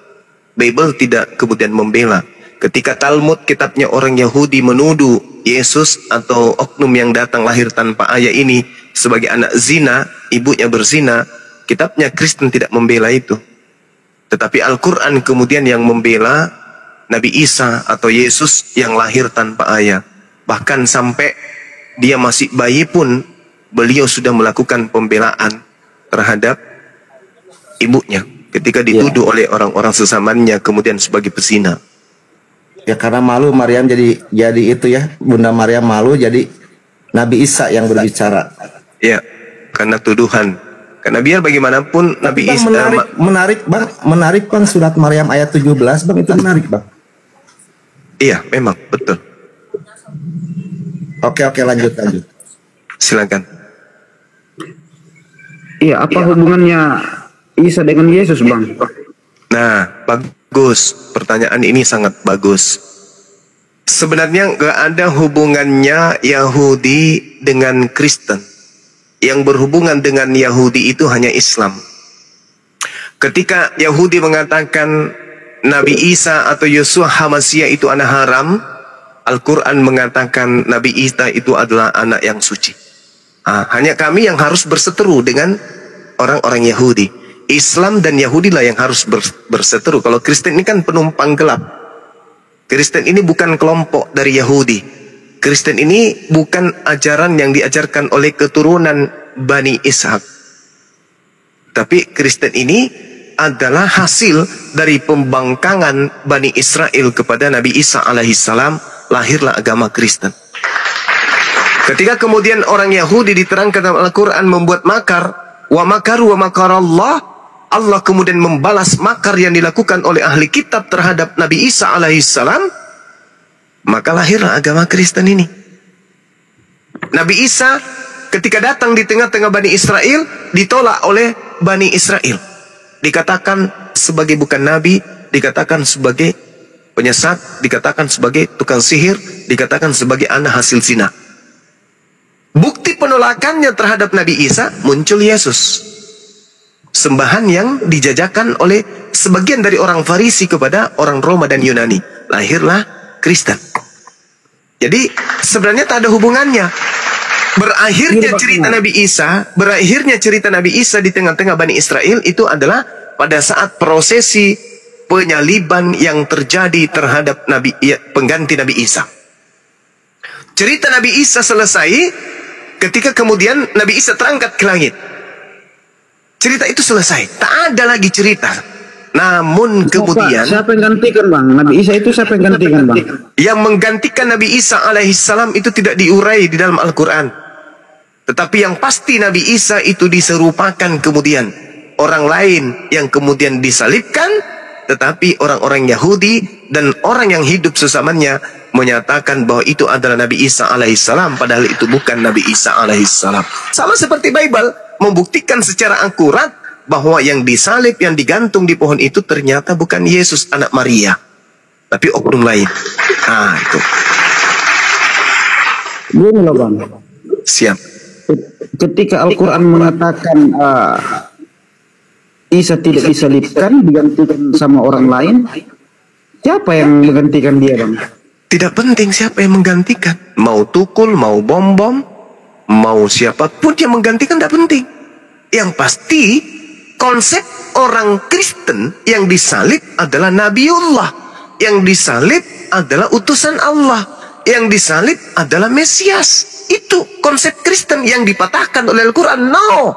Bible tidak kemudian membela. Ketika Talmud, kitabnya orang Yahudi, menuduh Yesus atau oknum yang datang lahir tanpa ayah ini sebagai anak zina, ibunya berzina, kitabnya Kristen tidak membela itu. Tetapi Al-Quran kemudian yang membela Nabi Isa atau Yesus yang lahir tanpa ayah. Bahkan sampai dia masih bayi pun beliau sudah melakukan pembelaan terhadap ibunya ketika dituduh oleh orang-orang sesamanya kemudian sebagai pezina. Ya karena malu Maryam jadi itu ya, Bunda Maryam malu, jadi Nabi Isa yang berbicara. Ya, karena tuduhan. Karena biar bagaimanapun Nabi Isa menarik bang surat Maryam ayat 17 bang, itu menarik bang. Iya, memang betul. Oke, lanjut. Silakan. Iya, apa hubungannya Isa dengan Yesus, Bang? Nah, bagus. Pertanyaan ini sangat bagus. Sebenarnya nggak ada hubungannya Yahudi dengan Kristen. Yang berhubungan dengan Yahudi itu hanya Islam. Ketika Yahudi mengatakan Nabi Isa atau Yesua HaMasyiah itu anak haram, Al-Quran mengatakan Nabi Isa itu adalah anak yang suci. Hanya kami yang harus berseteru dengan orang-orang Yahudi. Islam dan Yahudi lah yang harus berseteru. Kalau Kristen ini kan penumpang gelap. Kristen ini bukan kelompok dari Yahudi. Kristen ini bukan ajaran yang diajarkan oleh keturunan Bani Ishak. Tapi Kristen ini adalah hasil dari pembangkangan Bani Israel kepada Nabi Isa alaihissalam. Lahirlah agama Kristen. Ketika kemudian orang Yahudi diterangkan dalam Al-Quran membuat makar, wa makaru wa makarallah, Allah kemudian membalas makar yang dilakukan oleh ahli kitab terhadap Nabi Isa alaihissalam, maka lahirlah agama Kristen ini. Nabi Isa ketika datang di tengah-tengah Bani Israel, ditolak oleh Bani Israel. Dikatakan sebagai bukan nabi, dikatakan sebagai penyesat, dikatakan sebagai tukang sihir, dikatakan sebagai anak hasil zina. Bukti penolakannya terhadap Nabi Isa, muncul Yesus. Sembahan yang dijajakan oleh sebagian dari orang Farisi kepada orang Roma dan Yunani. Lahirlah Kristen. Jadi sebenarnya tak ada hubungannya. Berakhirnya cerita Nabi Isa di tengah-tengah Bani Israel itu adalah pada saat prosesi penyaliban yang terjadi terhadap pengganti Nabi Isa. Cerita Nabi Isa selesai ketika kemudian Nabi Isa terangkat ke langit. Cerita itu selesai, tak ada lagi cerita. Namun kemudian siapa yang gantikan, Bang? Nabi Isa itu siapa yang gantikan, Bang? Yang menggantikan Nabi Isa alaihissalam itu tidak diurai di dalam Al-Quran. Tetapi yang pasti Nabi Isa itu diserupakan kemudian orang lain yang kemudian disalibkan. Tetapi orang-orang Yahudi dan orang yang hidup sesamanya menyatakan bahwa itu adalah Nabi Isa alaihissalam, padahal itu bukan Nabi Isa alaihissalam. Sama seperti Bible membuktikan secara akurat bahwa yang disalib, yang digantung di pohon itu ternyata bukan Yesus anak Maria, tapi oknum lain. Itu. Gini loh, Bang. Siap. Ketika Al-Quran mengatakan Isa tidak disalibkan, digantikan sama orang lain, siapa yang menggantikan dia, Bang? Tidak penting siapa yang menggantikan. Mau Tukul, mau Bom-Bom, mau siapapun yang menggantikan, tidak penting. Yang pasti konsep orang Kristen yang disalib adalah Nabiullah, yang disalib adalah utusan Allah, yang disalib adalah Mesias. Itu konsep Kristen yang dipatahkan oleh Al-Quran. No,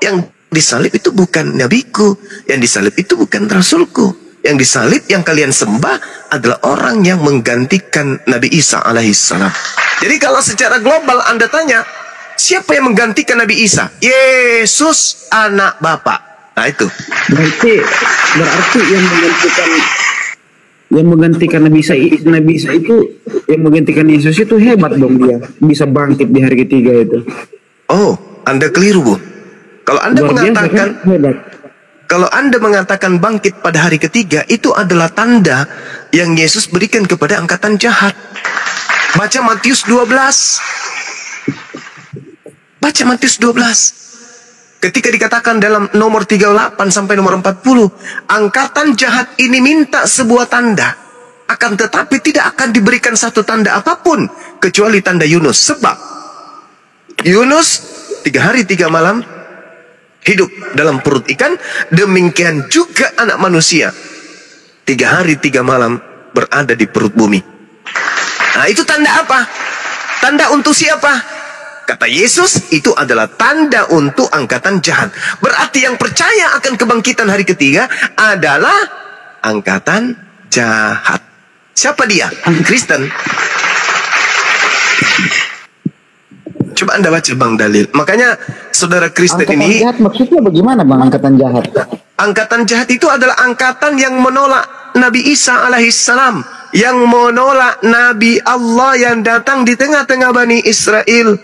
yang disalib itu bukan nabiku, yang disalib itu bukan rasulku. Yang disalib yang kalian sembah adalah orang yang menggantikan Nabi Isa alaihissalam. Jadi kalau secara global Anda tanya, siapa yang menggantikan Nabi Isa? Yesus anak Bapa. Nah itu. Berarti yang menggantikan Nabi Isa itu, yang menggantikan Yesus itu hebat dong, dia bisa bangkit di hari ketiga itu. Oh, Anda keliru, Bu. Kalau Anda mengatakan, Kalau Anda mengatakan bangkit pada hari ketiga, itu adalah tanda yang Yesus berikan kepada angkatan jahat. Baca Matius 12. Baca Matius 12. Ketika dikatakan dalam nomor 38 sampai nomor 40, angkatan jahat ini minta sebuah tanda. Akan tetapi tidak akan diberikan satu tanda apapun kecuali tanda Yunus. Sebab Yunus 3 hari 3 malam hidup dalam perut ikan, demikian juga anak manusia 3 hari 3 malam berada di perut bumi. Nah, itu tanda apa? Tanda untuk siapa? Kata Yesus, itu adalah tanda untuk angkatan jahat. Berarti yang percaya akan kebangkitan hari ketiga adalah angkatan jahat. Siapa dia? Kristen. Coba Anda baca Bang dalil. Makanya saudara Kristen Angkatan ini, jahat maksudnya bagaimana Bang angkatan jahat? angkatan jahat itu adalah angkatan yang menolak Nabi Isa alaihissalam, yang menolak Nabi Allah yang datang di tengah-tengah Bani Israel.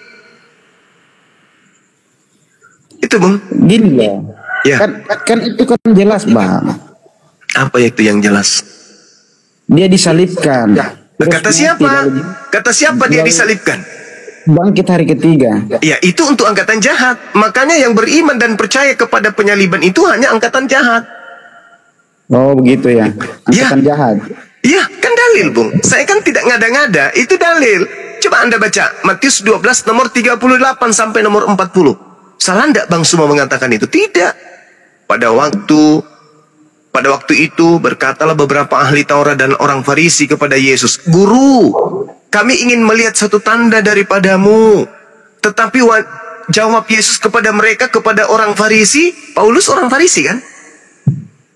Itu Bang. Gini ya. Ya. Kan itu kan jelas Bang. Apa itu yang jelas? Dia disalibkan. Terus Kata siapa? Kata siapa dia disalibkan? Bangkit hari ketiga. Ya, itu untuk angkatan jahat. Makanya yang beriman dan percaya kepada penyaliban itu hanya angkatan jahat. Oh begitu ya. Angkatan jahat. Iya, kan dalil, Bung. Saya kan tidak ngada-ngada, itu dalil. Coba Anda baca Matius 12 nomor 38 sampai nomor 40. Salah enggak Bang Suma mengatakan itu? Tidak. Pada waktu itu berkatalah beberapa ahli Taurat dan orang Farisi kepada Yesus, "Guru, kami ingin melihat satu tanda daripadamu." Tetapi jawab Yesus kepada mereka, kepada orang Farisi, Paulus orang Farisi kan?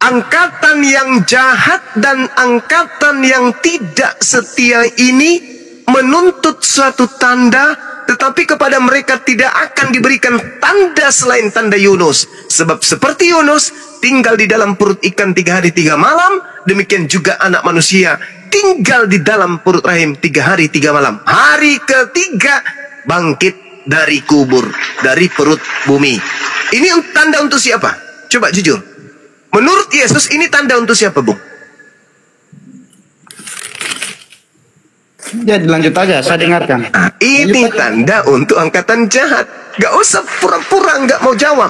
Angkatan yang jahat dan angkatan yang tidak setia ini menuntut suatu tanda, tetapi kepada mereka tidak akan diberikan tanda selain tanda Yunus. Sebab seperti Yunus tinggal di dalam perut ikan 3 hari 3 malam, demikian juga anak manusia tinggal di dalam perut rahim 3 hari 3 malam. Hari ketiga bangkit dari kubur, dari perut bumi. Ini tanda untuk siapa? Coba jujur. Menurut Yesus ini tanda untuk siapa, Bung? Ya dilanjut aja, saya dengarkan. Nah, ini tanda untuk angkatan jahat. Gak usah pura-pura gak mau jawab.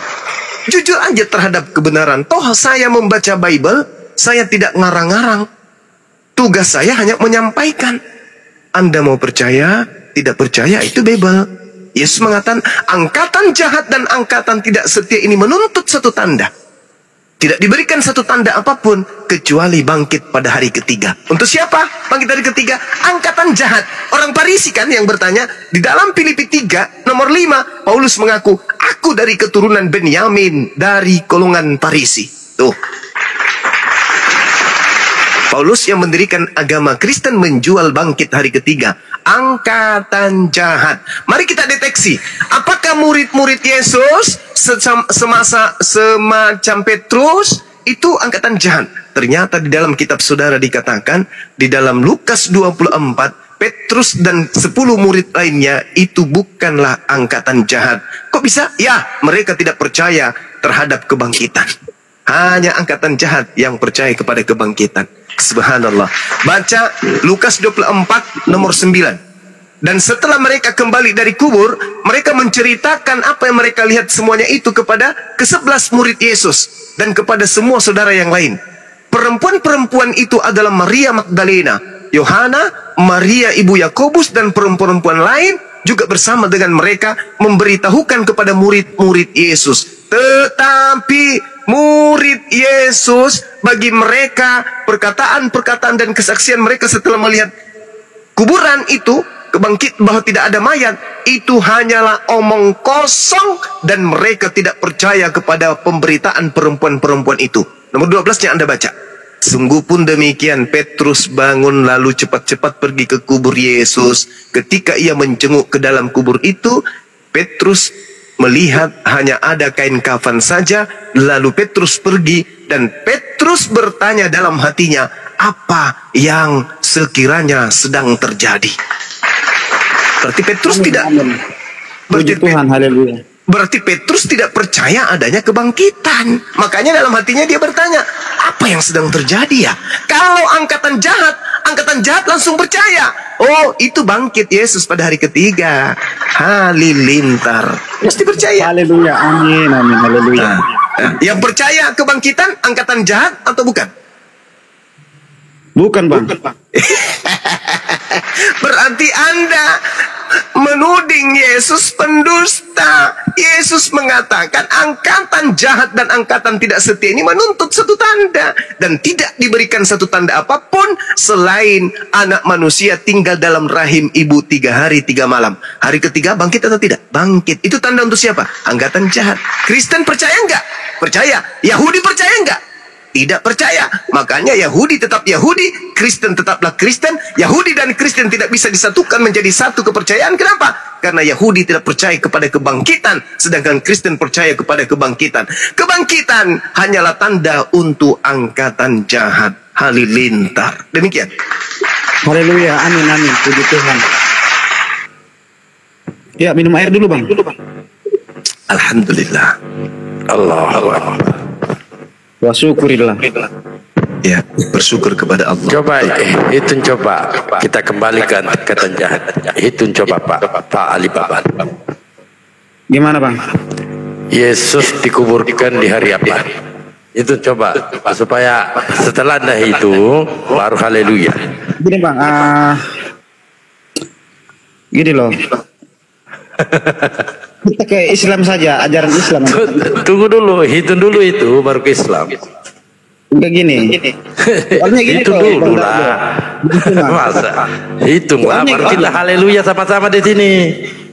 Jujur aja terhadap kebenaran. Toh saya membaca Bible, saya tidak ngarang-ngarang. Tugas saya hanya menyampaikan. Anda mau percaya, tidak percaya, itu Bible. Yesus mengatakan, angkatan jahat dan angkatan tidak setia ini menuntut satu tanda. Tidak diberikan satu tanda apapun kecuali bangkit pada hari ketiga. Untuk siapa bangkit hari ketiga? Angkatan jahat. Orang Farisi kan yang bertanya. Di dalam Filipi 3 nomor 5 Paulus mengaku, aku dari keturunan Benyamin, dari golongan Farisi. Tuh, Paulus yang mendirikan agama Kristen menjual bangkit hari ketiga. Angkatan jahat. Mari kita deteksi, apakah murid-murid Yesus semacam Petrus itu angkatan jahat? Ternyata di dalam kitab saudara dikatakan, di dalam Lukas 24, Petrus dan 10 murid lainnya itu bukanlah angkatan jahat. Kok bisa? Ya, mereka tidak percaya terhadap kebangkitan. Hanya angkatan jahat yang percaya kepada kebangkitan. Subhanallah. Baca Lukas 24 nomor 9. Dan setelah mereka kembali dari kubur, mereka menceritakan apa yang mereka lihat semuanya itu kepada ke-11 murid Yesus dan kepada semua saudara yang lain. Perempuan-perempuan itu adalah Maria Magdalena, Yohana, Maria ibu Yakobus, dan perempuan-perempuan lain juga bersama dengan mereka memberitahukan kepada murid-murid Yesus. Tetapi murid Yesus, bagi mereka perkataan-perkataan dan kesaksian mereka setelah melihat kuburan itu, kebangkit bahwa tidak ada mayat, itu hanyalah omong kosong, dan mereka tidak percaya kepada pemberitaan perempuan-perempuan itu. Nomor 12-nya Anda baca. Sungguh pun demikian, Petrus bangun lalu cepat-cepat pergi ke kubur Yesus. Ketika ia mencenguk ke dalam kubur itu, Petrus melihat hanya ada kain kafan saja. Lalu Petrus pergi, dan Petrus bertanya dalam hatinya, apa yang sekiranya sedang terjadi? Berarti Petrus tidak. Puji Tuhan, haleluya. Berarti Petrus tidak percaya adanya kebangkitan. Makanya dalam hatinya dia bertanya, apa yang sedang terjadi ya? Kalau angkatan jahat langsung percaya. Oh, itu bangkit Yesus pada hari ketiga. Halilintar. Mesti percaya. Haleluya, amin, amin, haleluya. Yang percaya kebangkitan angkatan jahat atau bukan? Bukan, Bang. Berarti Anda menuding Yesus pendusta. Yesus mengatakan angkatan jahat dan angkatan tidak setia ini menuntut satu tanda. Dan tidak diberikan satu tanda apapun selain anak manusia tinggal dalam rahim ibu 3 hari 3 malam. Hari ketiga bangkit atau tidak? Bangkit. Itu tanda untuk siapa? Angkatan jahat. Kristen percaya enggak? Percaya. Yahudi percaya enggak? Tidak percaya. Makanya Yahudi tetap Yahudi, Kristen tetaplah Kristen. Yahudi dan Kristen tidak bisa disatukan menjadi satu kepercayaan. Kenapa? Karena Yahudi tidak percaya kepada kebangkitan, sedangkan Kristen percaya kepada kebangkitan. Kebangkitan hanyalah tanda untuk angkatan jahat. Halilintar. Demikian. Haleluya, amin, amin, puji Tuhan. Ya, minum air dulu, Bang. Alhamdulillah. Allahu Akbar. Wa syukurillah. Ya, bersyukur kepada Allah. Coba hitung, coba kita kembalikan angkatan jahat. Hitung coba Pak Ali Baban. Gimana, Bang? Yesus dikuburkan di hari apa? Itu coba supaya setelah Anda itu baru haleluya. Gini, Bang, gini loh. Kita ke Islam saja, ajaran Islam. Tunggu dulu, hitung dulu itu baru ke Islam. Enggak gini. Soalnya gini Hitung loh, dulu Bang, lah. Bang. Masa hitung lah baru kita haleluya sama-sama di sini.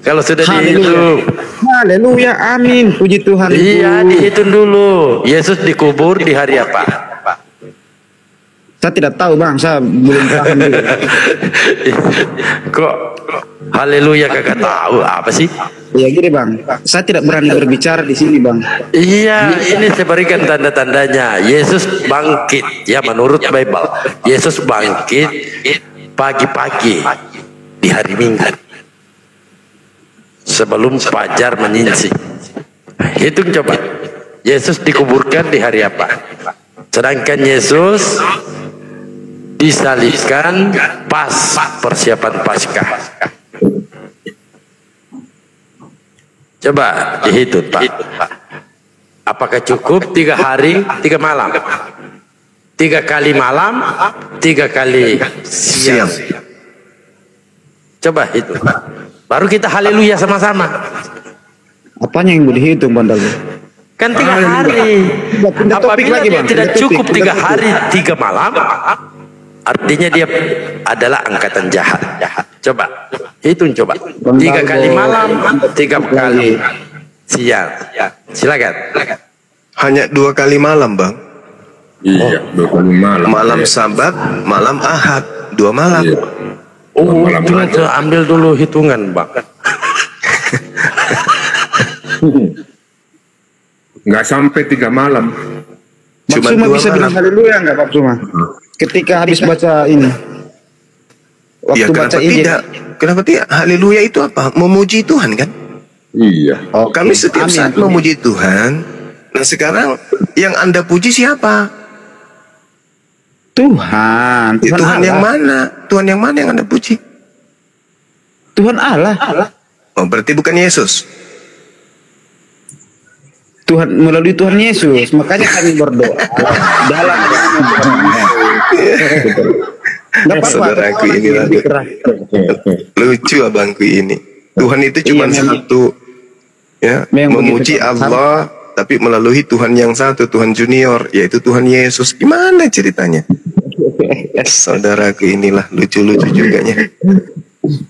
Kalau sudah Haleluya. dihitung. Haleluya, amin, puji Tuhan. Iya, dihitung dulu. Yesus dikubur di hari apa? Saya tidak tahu, Bang, saya belum paham juga. Kok haleluya kagak tahu apa sih? Ya gini, Bang, saya tidak berani berbicara di sini, Bang. Iya, ini saya berikan tanda-tandanya. Yesus bangkit, ya menurut Bible. Yesus bangkit pagi-pagi di hari Minggu. Sebelum fajar menyingsing. Hitung coba. Yesus dikuburkan di hari apa? Sedangkan Yesus disalibkan pas persiapan Paskah. Coba dihitung, Pak. Apakah cukup 3 hari 3 malam? 3 kali malam, 3 kali siang. Coba hitung. Baru kita haleluya sama-sama. Apanya yang mau dihitung, Bang Dalu? Kan 3 hari. Apabila dia tidak cukup 3 hari 3 malam, artinya dia adalah angkatan jahat. Coba hitung, coba 3 kali malam, 3 kali siang. Silakan. Hanya 2 kali malam, Bang. Iya, 2 kali malam. Malam Sabat, malam Ahad, 2 malam. Iya. Oh, Malam cuma aja. ambil dulu hitungan, Bang. Nggak sampai 3 malam. Cuma Cuma 2 bisa bilang malam. haleluya enggak, Pak Cuma? Ketika habis baca ini. Waktu Ya, baca kenapa Injil. tidak? Kenapa tidak? Haleluya itu apa? Memuji Tuhan, kan? Iya. Oke. Kami setiap Amin. saat memuji Tuhan. Nah, sekarang yang Anda puji siapa? Tuhan, Ya, Tuhan yang Allah. mana? Tuhan yang mana yang Anda puji? Tuhan Allah. Oh, berarti bukan Yesus. Tuhan melalui Tuhan Yesus, makanya kami berdoa dalam Nggak apa-apa. Saudaraku ini Lebih keras. lucu abangku ini. Tuhan itu cuma Iya, memang. satu, ya, Memang memuji begitu. Allah, tapi melalui Tuhan yang satu, Tuhan junior, yaitu Tuhan Yesus. Gimana ceritanya? Saudaraku inilah lucu-lucu juga nya.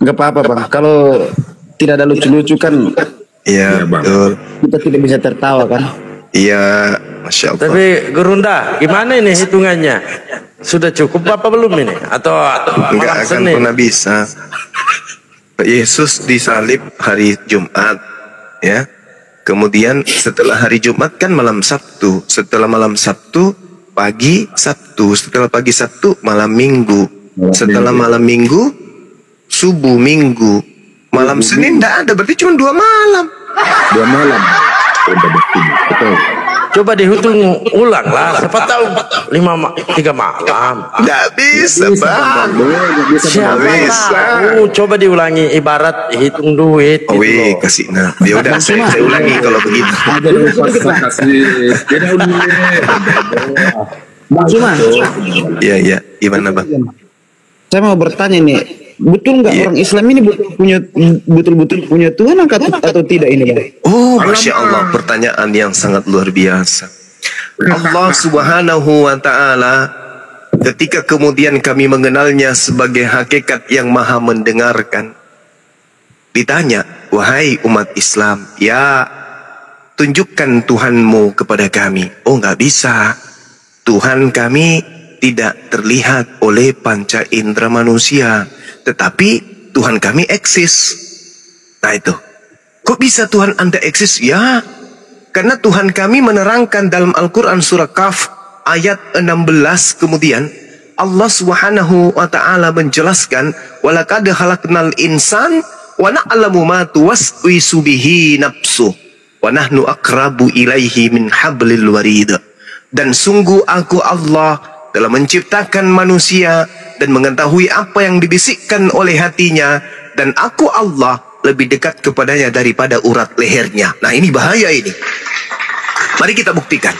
Nggak apa-apa, Bang. Kalau tidak ada lucu-lucu kan Iya, Bang. betul. kita tidak bisa tertawa kan. Iya, Masya Allah. Tapi Gerunda, gimana ini hitungannya? Sudah cukup apa belum ini? Atau Enggak malam akan Senin? pernah bisa. Yesus disalib hari Jumat, ya. Kemudian setelah hari Jumat kan malam Sabtu. Setelah malam Sabtu pagi Sabtu. Setelah pagi Sabtu malam Minggu. Setelah malam Minggu subuh Minggu. Malam Senin enggak ada, berarti cuma 2 malam. 2 malam ronda baktinya. Betul. Coba dihitung ulang lah. Siapa tahu 3 malam. Nggak bisa, Bang. Siapa bisa. tahu? Coba diulangi. Ibarat hitung duit. Oh, gitu loh. kasih. Nah, ya udah saya ulangi kalau begitu. Ada kasih. Beda dulu. Bang Suman, Iya. Gimana, Bang? saya mau bertanya nih, betul nggak orang Islam ini betul-betul punya Tuhan atau tidak ini, Bang? Oh, Masya Allah, pertanyaan yang sangat luar biasa. Allah Subhanahu wa Ta'ala, ketika kemudian kami mengenalnya sebagai hakikat yang maha mendengarkan, ditanya, wahai umat Islam, ya tunjukkan Tuhanmu kepada kami. Oh, nggak bisa. Tuhan kami tidak terlihat oleh panca indera manusia, tetapi Tuhan kami eksis. Nah itu, kok bisa Tuhan Anda eksis? Ya, karena Tuhan kami menerangkan dalam Al-Quran surah Kaf ayat 16, kemudian Allah Subhanahu wa Ta'ala menjelaskan, walaqad khalaqnal insan wa na'lamu ma tuwaswisu bihi nafsuh wa nahnu aqrabu ilaihi min hablil warid. Dan sungguh aku Allah telah menciptakan manusia dan mengetahui apa yang dibisikkan oleh hatinya, dan aku Allah lebih dekat kepadanya daripada urat lehernya. Nah, ini bahaya ini. Mari kita buktikan.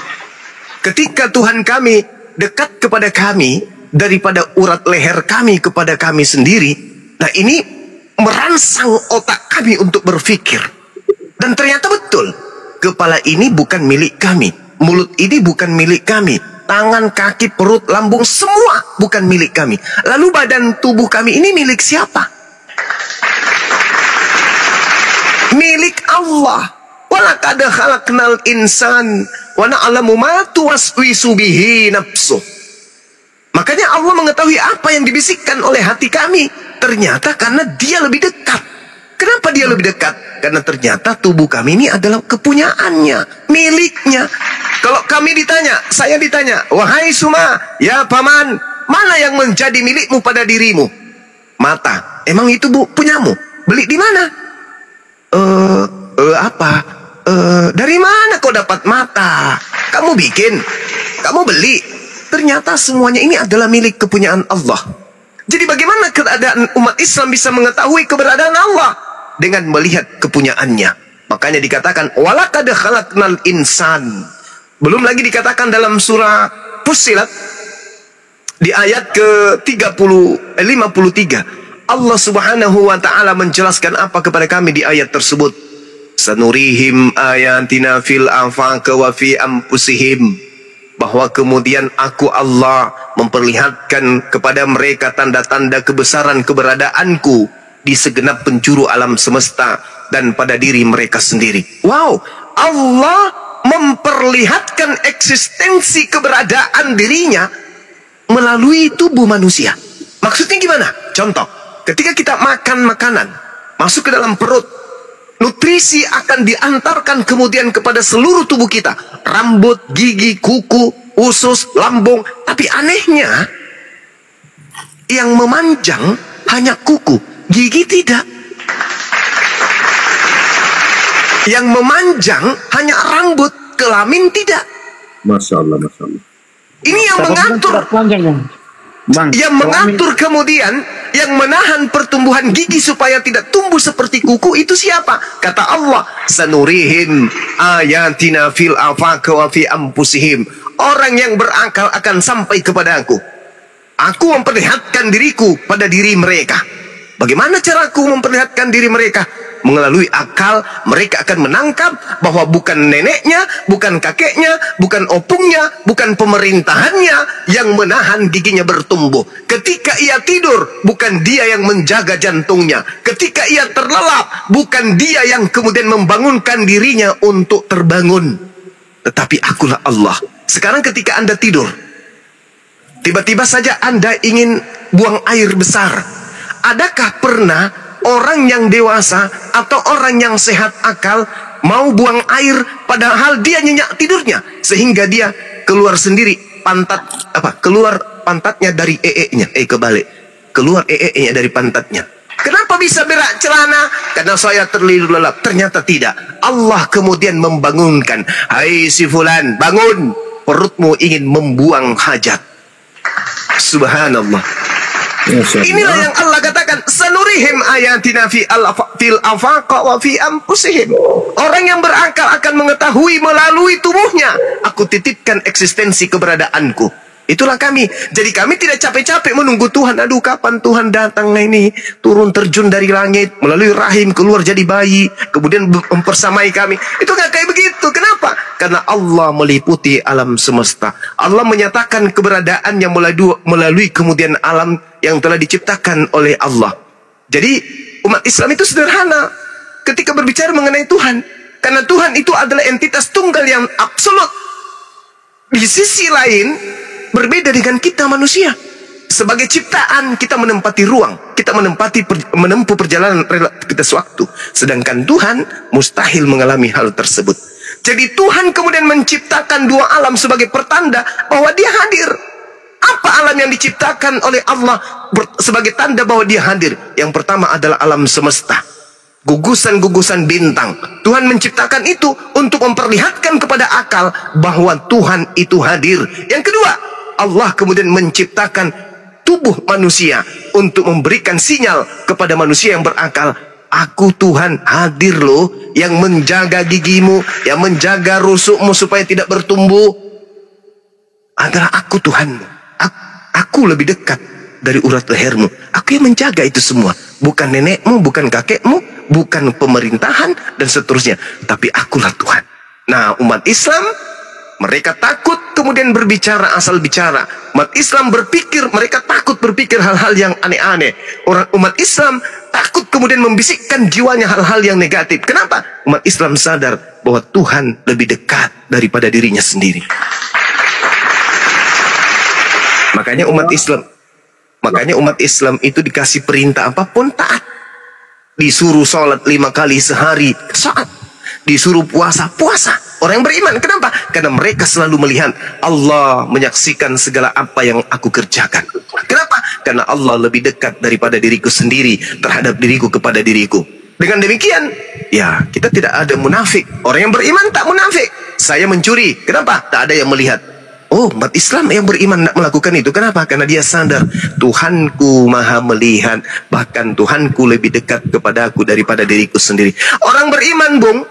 Ketika Tuhan kami dekat kepada kami daripada urat leher kami kepada kami sendiri, nah ini merangsang otak kami untuk berpikir. Dan ternyata betul, kepala ini bukan milik kami, mulut ini bukan milik kami, tangan, kaki, perut, lambung, semua bukan milik kami. Lalu badan tubuh kami ini milik siapa? Milik Allah. Walaqad khalaqnal insan wa na'lamu ma tuwaswisu bihi nafsuh. Makanya Allah mengetahui apa yang dibisikkan oleh hati kami. Ternyata karena dia lebih dekat. Kenapa dia lebih dekat? Karena ternyata tubuh kami ini adalah kepunyaannya, miliknya. Kalau kami ditanya, saya ditanya, wahai Suma, ya paman, mana yang menjadi milikmu pada dirimu? Mata. Emang itu punyamu? Beli di mana? Dari mana kau dapat mata? Kamu bikin? Kamu beli? Ternyata semuanya ini adalah milik kepunyaan Allah. Jadi bagaimana keadaan umat Islam bisa mengetahui keberadaan Allah? Dengan melihat kepunyaannya. Makanya dikatakan, walaqad khalaqnal insan. Belum lagi dikatakan dalam surah Fussilat di ayat ke-53, Allah Subhanahu wa Ta'ala menjelaskan apa kepada kami di ayat tersebut? Sanurihim ayatina fil afaq wa fi anfusihim. Bahwa kemudian aku Allah memperlihatkan kepada mereka tanda-tanda kebesaran keberadaanku di segenap penjuru alam semesta dan pada diri mereka sendiri. Wow, Allah memperlihatkan eksistensi keberadaan dirinya melalui tubuh manusia. Maksudnya gimana? Contoh, ketika kita makan makanan, masuk ke dalam perut, nutrisi akan diantarkan kemudian kepada seluruh tubuh kita. Rambut, gigi, kuku, usus, lambung. Tapi anehnya, yang memanjang hanya kuku, gigi tidak. Yang memanjang hanya rambut, kelamin tidak. Masya Allah, Masya Allah. Ini yang mengatur. Yang mengatur kemudian, yang menahan pertumbuhan gigi supaya tidak tumbuh seperti kuku itu siapa? Kata Allah, sanurihim ayatina fil afaq wa fi anfusihim. Orang yang berakal akan sampai kepada aku. Aku memperlihatkan diriku pada diri mereka. Bagaimana caraku memperlihatkan diri mereka? Melalui akal, mereka akan menangkap bahwa bukan neneknya, bukan kakeknya, bukan opungnya, bukan pemerintahannya yang menahan giginya bertumbuh. Ketika ia tidur, bukan dia yang menjaga jantungnya. Ketika ia terlelap, bukan dia yang kemudian membangunkan dirinya untuk terbangun. Tetapi akulah Allah. Sekarang ketika Anda tidur, tiba-tiba saja Anda ingin buang air besar. Adakah pernah orang yang dewasa atau orang yang sehat akal mau buang air padahal dia nyenyak tidurnya sehingga dia keluar sendiri keluar pantatnya dari kebalik, keluar nya dari pantatnya? Kenapa kau bisa berak celana? Karena saya terlidur lelap. Ternyata tidak. Allah kemudian membangunkan. Hai si fulan, bangun. Perutmu ingin membuang hajat. Subhanallah. Inilah yang Allah katakan, sanurihim ayatina fil afaqa wa fi anfusihim. Orang yang berakal akan mengetahui melalui tubuhnya. Aku titipkan eksistensi keberadaanku. Itulah kami. Jadi kami tidak capek-capek menunggu Tuhan. Aduh, kapan Tuhan datang ini? Turun terjun dari langit, melalui rahim, keluar jadi bayi, kemudian mempersamai kami. Itu nggak kayak begitu. Kenapa? Karena Allah meliputi alam semesta. Allah menyatakan keberadaannya melalui kemudian alam yang telah diciptakan oleh Allah. Jadi umat Islam itu sederhana ketika berbicara mengenai Tuhan. Karena Tuhan itu adalah entitas tunggal yang absolut. Di sisi lain, berbeda dengan kita manusia. Sebagai ciptaan kita menempati ruang, kita menempuh perjalanan relativitas waktu. Sedangkan Tuhan mustahil mengalami hal tersebut. Jadi Tuhan kemudian menciptakan dua alam sebagai pertanda bahwa Dia hadir. Apa alam yang diciptakan oleh Allah sebagai tanda bahwa Dia hadir? Yang pertama adalah alam semesta. Gugusan-gugusan bintang. Tuhan menciptakan itu untuk memperlihatkan kepada akal bahwa Tuhan itu hadir. Yang kedua, Allah kemudian menciptakan tubuh manusia untuk memberikan sinyal kepada manusia yang berakal. Aku Tuhan hadir loh, yang menjaga gigimu, yang menjaga rusukmu supaya tidak bertumbuh. Adalah aku Tuhanmu. Aku lebih dekat dari urat lehermu. Aku yang menjaga itu semua. Bukan nenekmu, bukan kakekmu, bukan pemerintahan dan seterusnya. Tapi akulah Tuhan. Nah, umat Islam, mereka takut kemudian berbicara asal bicara. Umat Islam berpikir, mereka takut berpikir hal-hal yang aneh-aneh. Umat Islam takut kemudian membisikkan jiwanya hal-hal yang negatif. Kenapa? Umat Islam sadar bahwa Tuhan lebih dekat daripada dirinya sendiri. Makanya umat Islam itu dikasih perintah apapun taat. Disuruh sholat 5 kali sehari, saat. Disuruh puasa. Orang yang beriman, kenapa? Karena mereka selalu melihat Allah menyaksikan segala apa yang aku kerjakan. Kenapa? Karena Allah lebih dekat daripada diriku sendiri terhadap diriku kepada diriku. Dengan demikian, ya kita tidak ada munafik. Orang yang beriman tak munafik. Saya mencuri, kenapa? Tak ada yang melihat. Oh, umat Islam yang beriman tidak melakukan itu. Kenapa? Karena dia sadar Tuhanku maha melihat. Bahkan Tuhanku lebih dekat kepadaku daripada diriku sendiri. Orang beriman, Bung,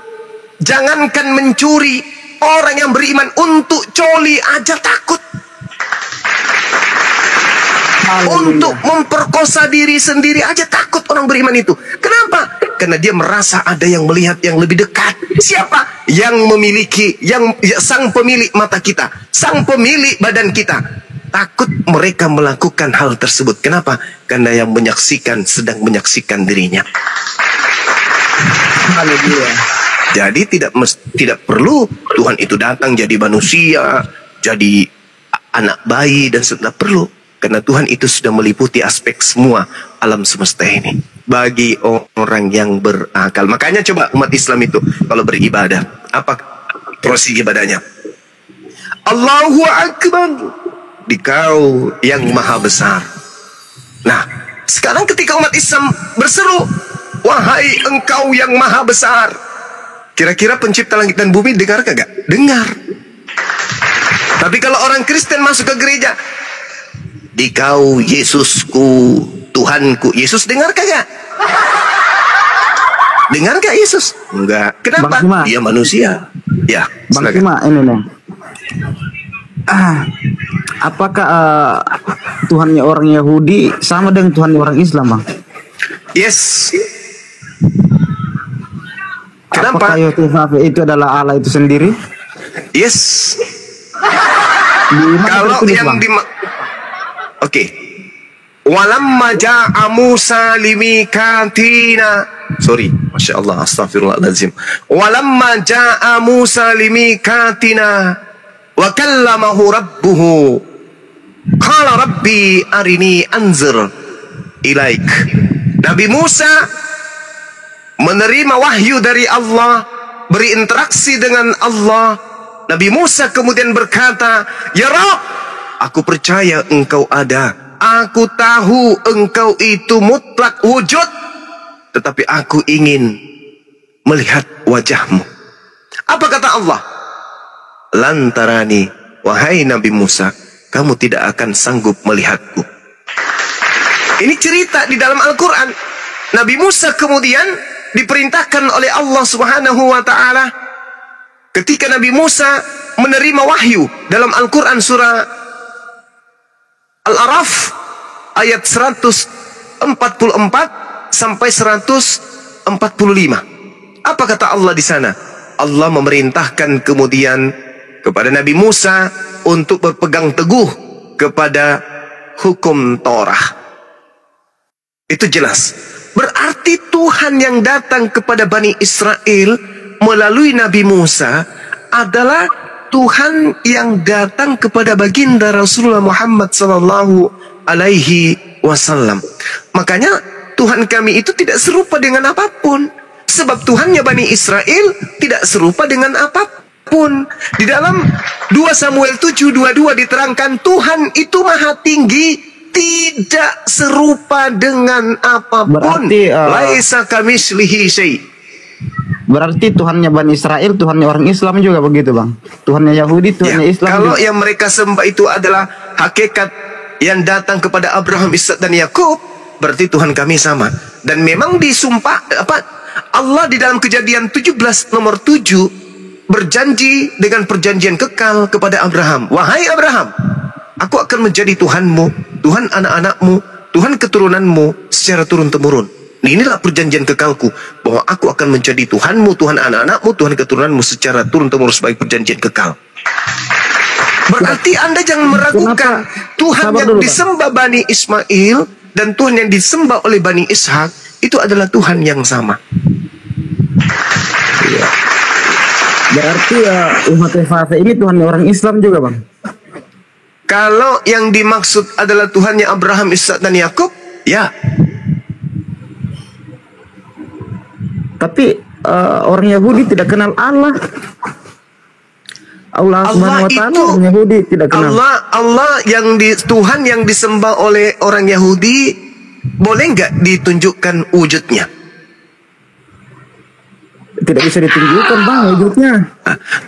jangankan mencuri, orang yang beriman untuk coli aja takut. Untuk memperkosa diri sendiri aja takut orang beriman itu. Kenapa? Karena dia merasa ada yang melihat yang lebih dekat. Siapa? Yang memiliki, sang pemilik mata kita, sang pemilik badan kita. Takut mereka melakukan hal tersebut. Kenapa? Karena yang menyaksikan sedang menyaksikan dirinya. Jadi tidak perlu Tuhan itu datang jadi manusia, jadi anak bayi dan sudah perlu. Karena Tuhan itu sudah meliputi aspek semua alam semesta ini bagi orang yang berakal. Makanya coba umat Islam itu kalau beribadah, apa prosedur ibadahnya? Allahu Akbar, Dikau yang maha besar. Nah, sekarang ketika umat Islam berseru, wahai Engkau yang maha besar, kira-kira pencipta langit dan bumi dengar kagak? Dengar. Tapi kalau orang Kristen masuk ke gereja, Dikau Yesusku, Tuhanku. Yesus dengar kagak? Dengar gak Yesus? Enggak. Kenapa? Dia manusia. Ya, Bang Cima, ini nih. Apakah Tuhannya orang Yahudi sama dengan Tuhannya orang Islam, Bang? Yes. Kenapa? Apakah Yahweh itu adalah Allah itu sendiri? Yes. Kalau yang di Oke. Walamma ja'a Musa limikatina. Sorry, Masya Allah, astagfirullahaladzim. Walamma ja'a Musa limikatina wa kallamahu rabbuhu qala rabbi arini anzur ilaik. Nabi Musa menerima wahyu dari Allah, berinteraksi dengan Allah. Nabi Musa kemudian berkata, "Ya Rabb, aku percaya Engkau ada. Aku tahu Engkau itu mutlak wujud. tetapi aku ingin melihat wajahmu. Apa kata Allah? Lantarani, wahai Nabi Musa, kamu tidak akan sanggup melihatku. Ini cerita di dalam Al-Quran. Nabi Musa kemudian diperintahkan oleh Allah Subhanahu wa ta'ala ketika Nabi Musa menerima wahyu dalam Al-Quran surah Al-Araf ayat 144 sampai 145. Apa kata Allah di sana? Allah memerintahkan kemudian kepada Nabi Musa untuk berpegang teguh kepada hukum Torah. Itu jelas. Berarti Tuhan yang datang kepada Bani Israel melalui Nabi Musa adalah Tuhan yang datang kepada baginda Rasulullah Muhammad sallallahu alaihi wasallam. Makanya Tuhan kami itu tidak serupa dengan apapun. Sebab Tuhannya Bani Israel tidak serupa dengan apapun. Di dalam 2 Samuel 7:22 diterangkan Tuhan itu maha tinggi, tidak serupa dengan apapun. Berarti laisa kamitslihi syai'. Berarti Tuhannya Bani Israel, Tuhannya orang Islam juga begitu, Bang. Tuhannya Yahudi, Tuhannya Islam. Kalau juga. yang mereka sembah itu adalah hakikat yang datang kepada Abraham, Ishak dan Yakub, berarti Tuhan kami sama. Dan memang disumpah Allah di dalam Kejadian 17 nomor 7 berjanji dengan perjanjian kekal kepada Abraham. Wahai Abraham, aku akan menjadi Tuhanmu, Tuhan anak-anakmu, Tuhan keturunanmu secara turun-temurun. Nah, inilah perjanjian kekalku, bahwa aku akan menjadi Tuhanmu, Tuhan anak-anakmu, Tuhan keturunanmu secara turun-temurun sebagai perjanjian kekal. Berarti Anda jangan meragukan Tuhan yang disembah Bani Ismail dan Tuhan yang disembah oleh Bani Ishak itu adalah Tuhan yang sama. Berarti umat Fafe ini Tuhan orang Islam juga, Bang. Kalau yang dimaksud adalah Tuhannya Abraham, Ishak dan Yakub, ya. Tapi orang Yahudi tidak kenal Allah. Allah Subhanahu wa taala orang Yahudi tidak kenal. Allah yang Tuhan yang disembah oleh orang Yahudi boleh nggak ditunjukkan wujudnya? Tidak bisa ditunjukkan, Bang, wujudnya.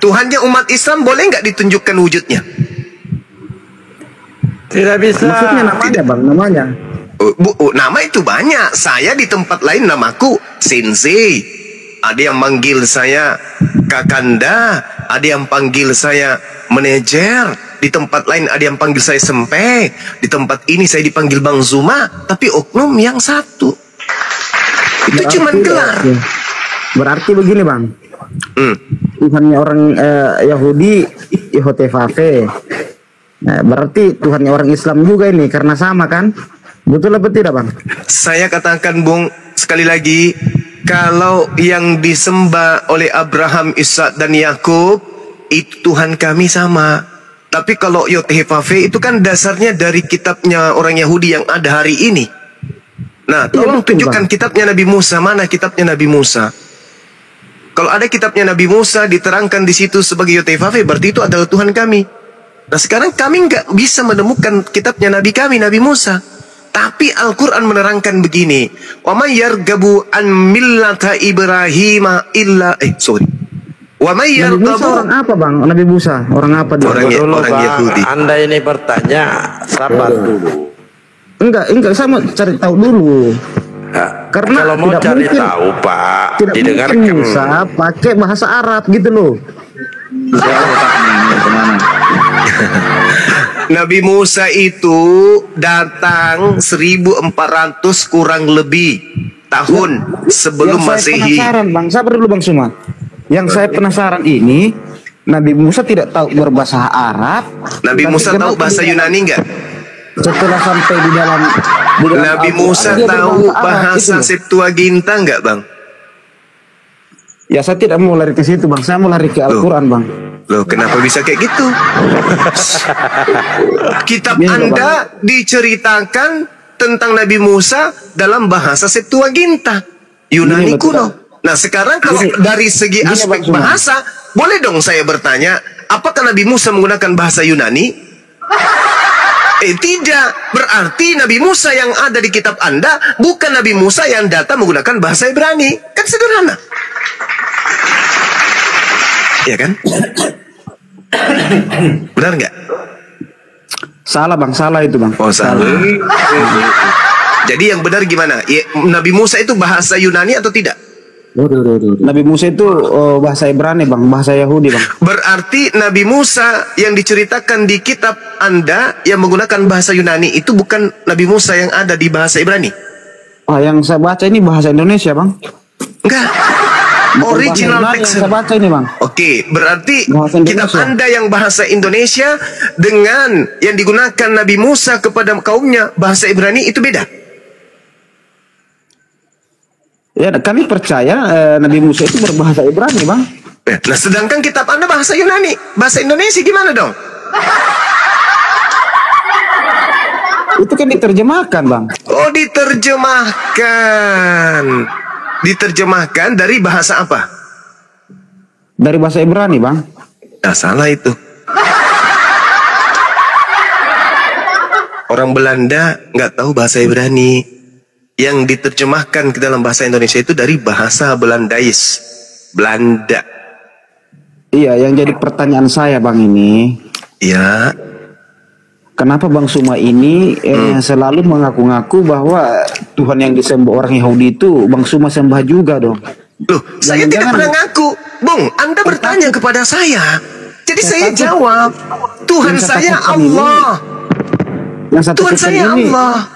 Tuhannya umat Islam boleh nggak ditunjukkan wujudnya? Tidak bisa. Maksudnya namanya, Bang, namanya. Nama itu banyak. Saya di tempat lain namaku Sensei. Ada yang manggil saya Kakanda, ada yang panggil saya manajer. Di tempat lain ada yang panggil saya Sempe. Di tempat ini saya dipanggil Bang Zuma, tapi oknum yang satu. Itu cuma gelar. Berarti begini, Bang. Tuhannya orang Yahudi Yehotefafe. Nah, berarti Tuhannya orang Islam juga ini karena sama kan? Betul apa tidak, Bang? Saya katakan, Bung, sekali lagi, kalau yang disembah oleh Abraham, Ishak dan Yakub itu Tuhan kami sama. Tapi kalau Yehotefafe itu kan dasarnya dari kitabnya orang Yahudi yang ada hari ini. Nah, tolong tunjukkan kitabnya Nabi Musa. Mana kitabnya Nabi Musa? Kalau ada kitabnya Nabi Musa diterangkan di situ sebagai Yehotefafe, berarti itu adalah Tuhan kami. Nah, sekarang kami nggak bisa menemukan kitabnya Nabi kami, Nabi Musa. Tapi Al-Quran menerangkan begini. Wa may yargabu an millata Ibrahim illa Wa may yargabu. Orang apa, Bang? Nabi Musa orang apa dia? Orang Yahudi. Anda ini bertanya, sabar dulu. Enggak, saya mau cari tahu dulu. Karena kalau mau tidak cari mungkin, tahu, Pak, tidak didengarkan. mungkin Musa pakai bahasa Arab gitu loh. Nabi Musa itu datang 1400 kurang lebih tahun sebelum Masehi. Saya penasaran, Bang. Sabar dulu, Bang Suma. Yang saya penasaran ini, Nabi Musa tidak tahu berbahasa Arab. Nabi Musa tahu bahasa Yunani enggak? Setelah sampai di dalam Nabi Musa tahu bahasa Septuaginta enggak, Bang? Ya, saya tidak mau lari ke situ, Bang. Saya mau lari ke Al-Quran, Bang. Loh, kenapa bisa kayak gitu? Kitab Anda diceritakan tentang Nabi Musa dalam bahasa Septuaginta, Yunani kuno. Nah, sekarang kalau dari segi aspek bahasa, boleh dong saya bertanya, apakah Nabi Musa menggunakan bahasa Yunani? Tidak. Berarti Nabi Musa yang ada di kitab Anda bukan Nabi Musa yang datang menggunakan bahasa Ibrani. Kan sederhana. Ya kan? Benar nggak? Salah bang, salah itu bang. Oh salah. Jadi yang benar gimana? Nabi Musa itu bahasa Yunani atau tidak? Nabi Musa itu bahasa Ibrani bang, bahasa Yahudi bang. Berarti Nabi Musa yang diceritakan di kitab Anda yang menggunakan bahasa Yunani itu bukan Nabi Musa yang ada di bahasa Ibrani? Yang saya baca ini bahasa Indonesia bang. Enggak. Original text. Saya baca ini bang. Oke, berarti kitab Anda yang bahasa Indonesia dengan yang digunakan Nabi Musa kepada kaumnya bahasa Ibrani itu beda. Ya, kami percaya Nabi Musa itu berbahasa Ibrani, bang. Nah, sedangkan kitab Anda bahasa Yunani, bahasa Indonesia gimana dong? Itu kan diterjemahkan, bang. Oh, diterjemahkan. Diterjemahkan dari bahasa apa? Dari bahasa Ibrani, bang. Nah, salah itu. Orang Belanda nggak tahu bahasa Ibrani. Yang diterjemahkan ke dalam bahasa Indonesia itu dari bahasa Belandais, Belanda. Iya, yang jadi pertanyaan saya bang ini. Ya. Kenapa Bang Suma ini selalu mengaku-ngaku bahwa Tuhan yang disembah orang Yahudi itu Bang Suma sembah juga dong? Loh, saya tidak pernah ngaku. Bung, Anda bertanya kepada saya. Jadi saya jawab. Tuhan saya Allah. Tuhan saya Allah.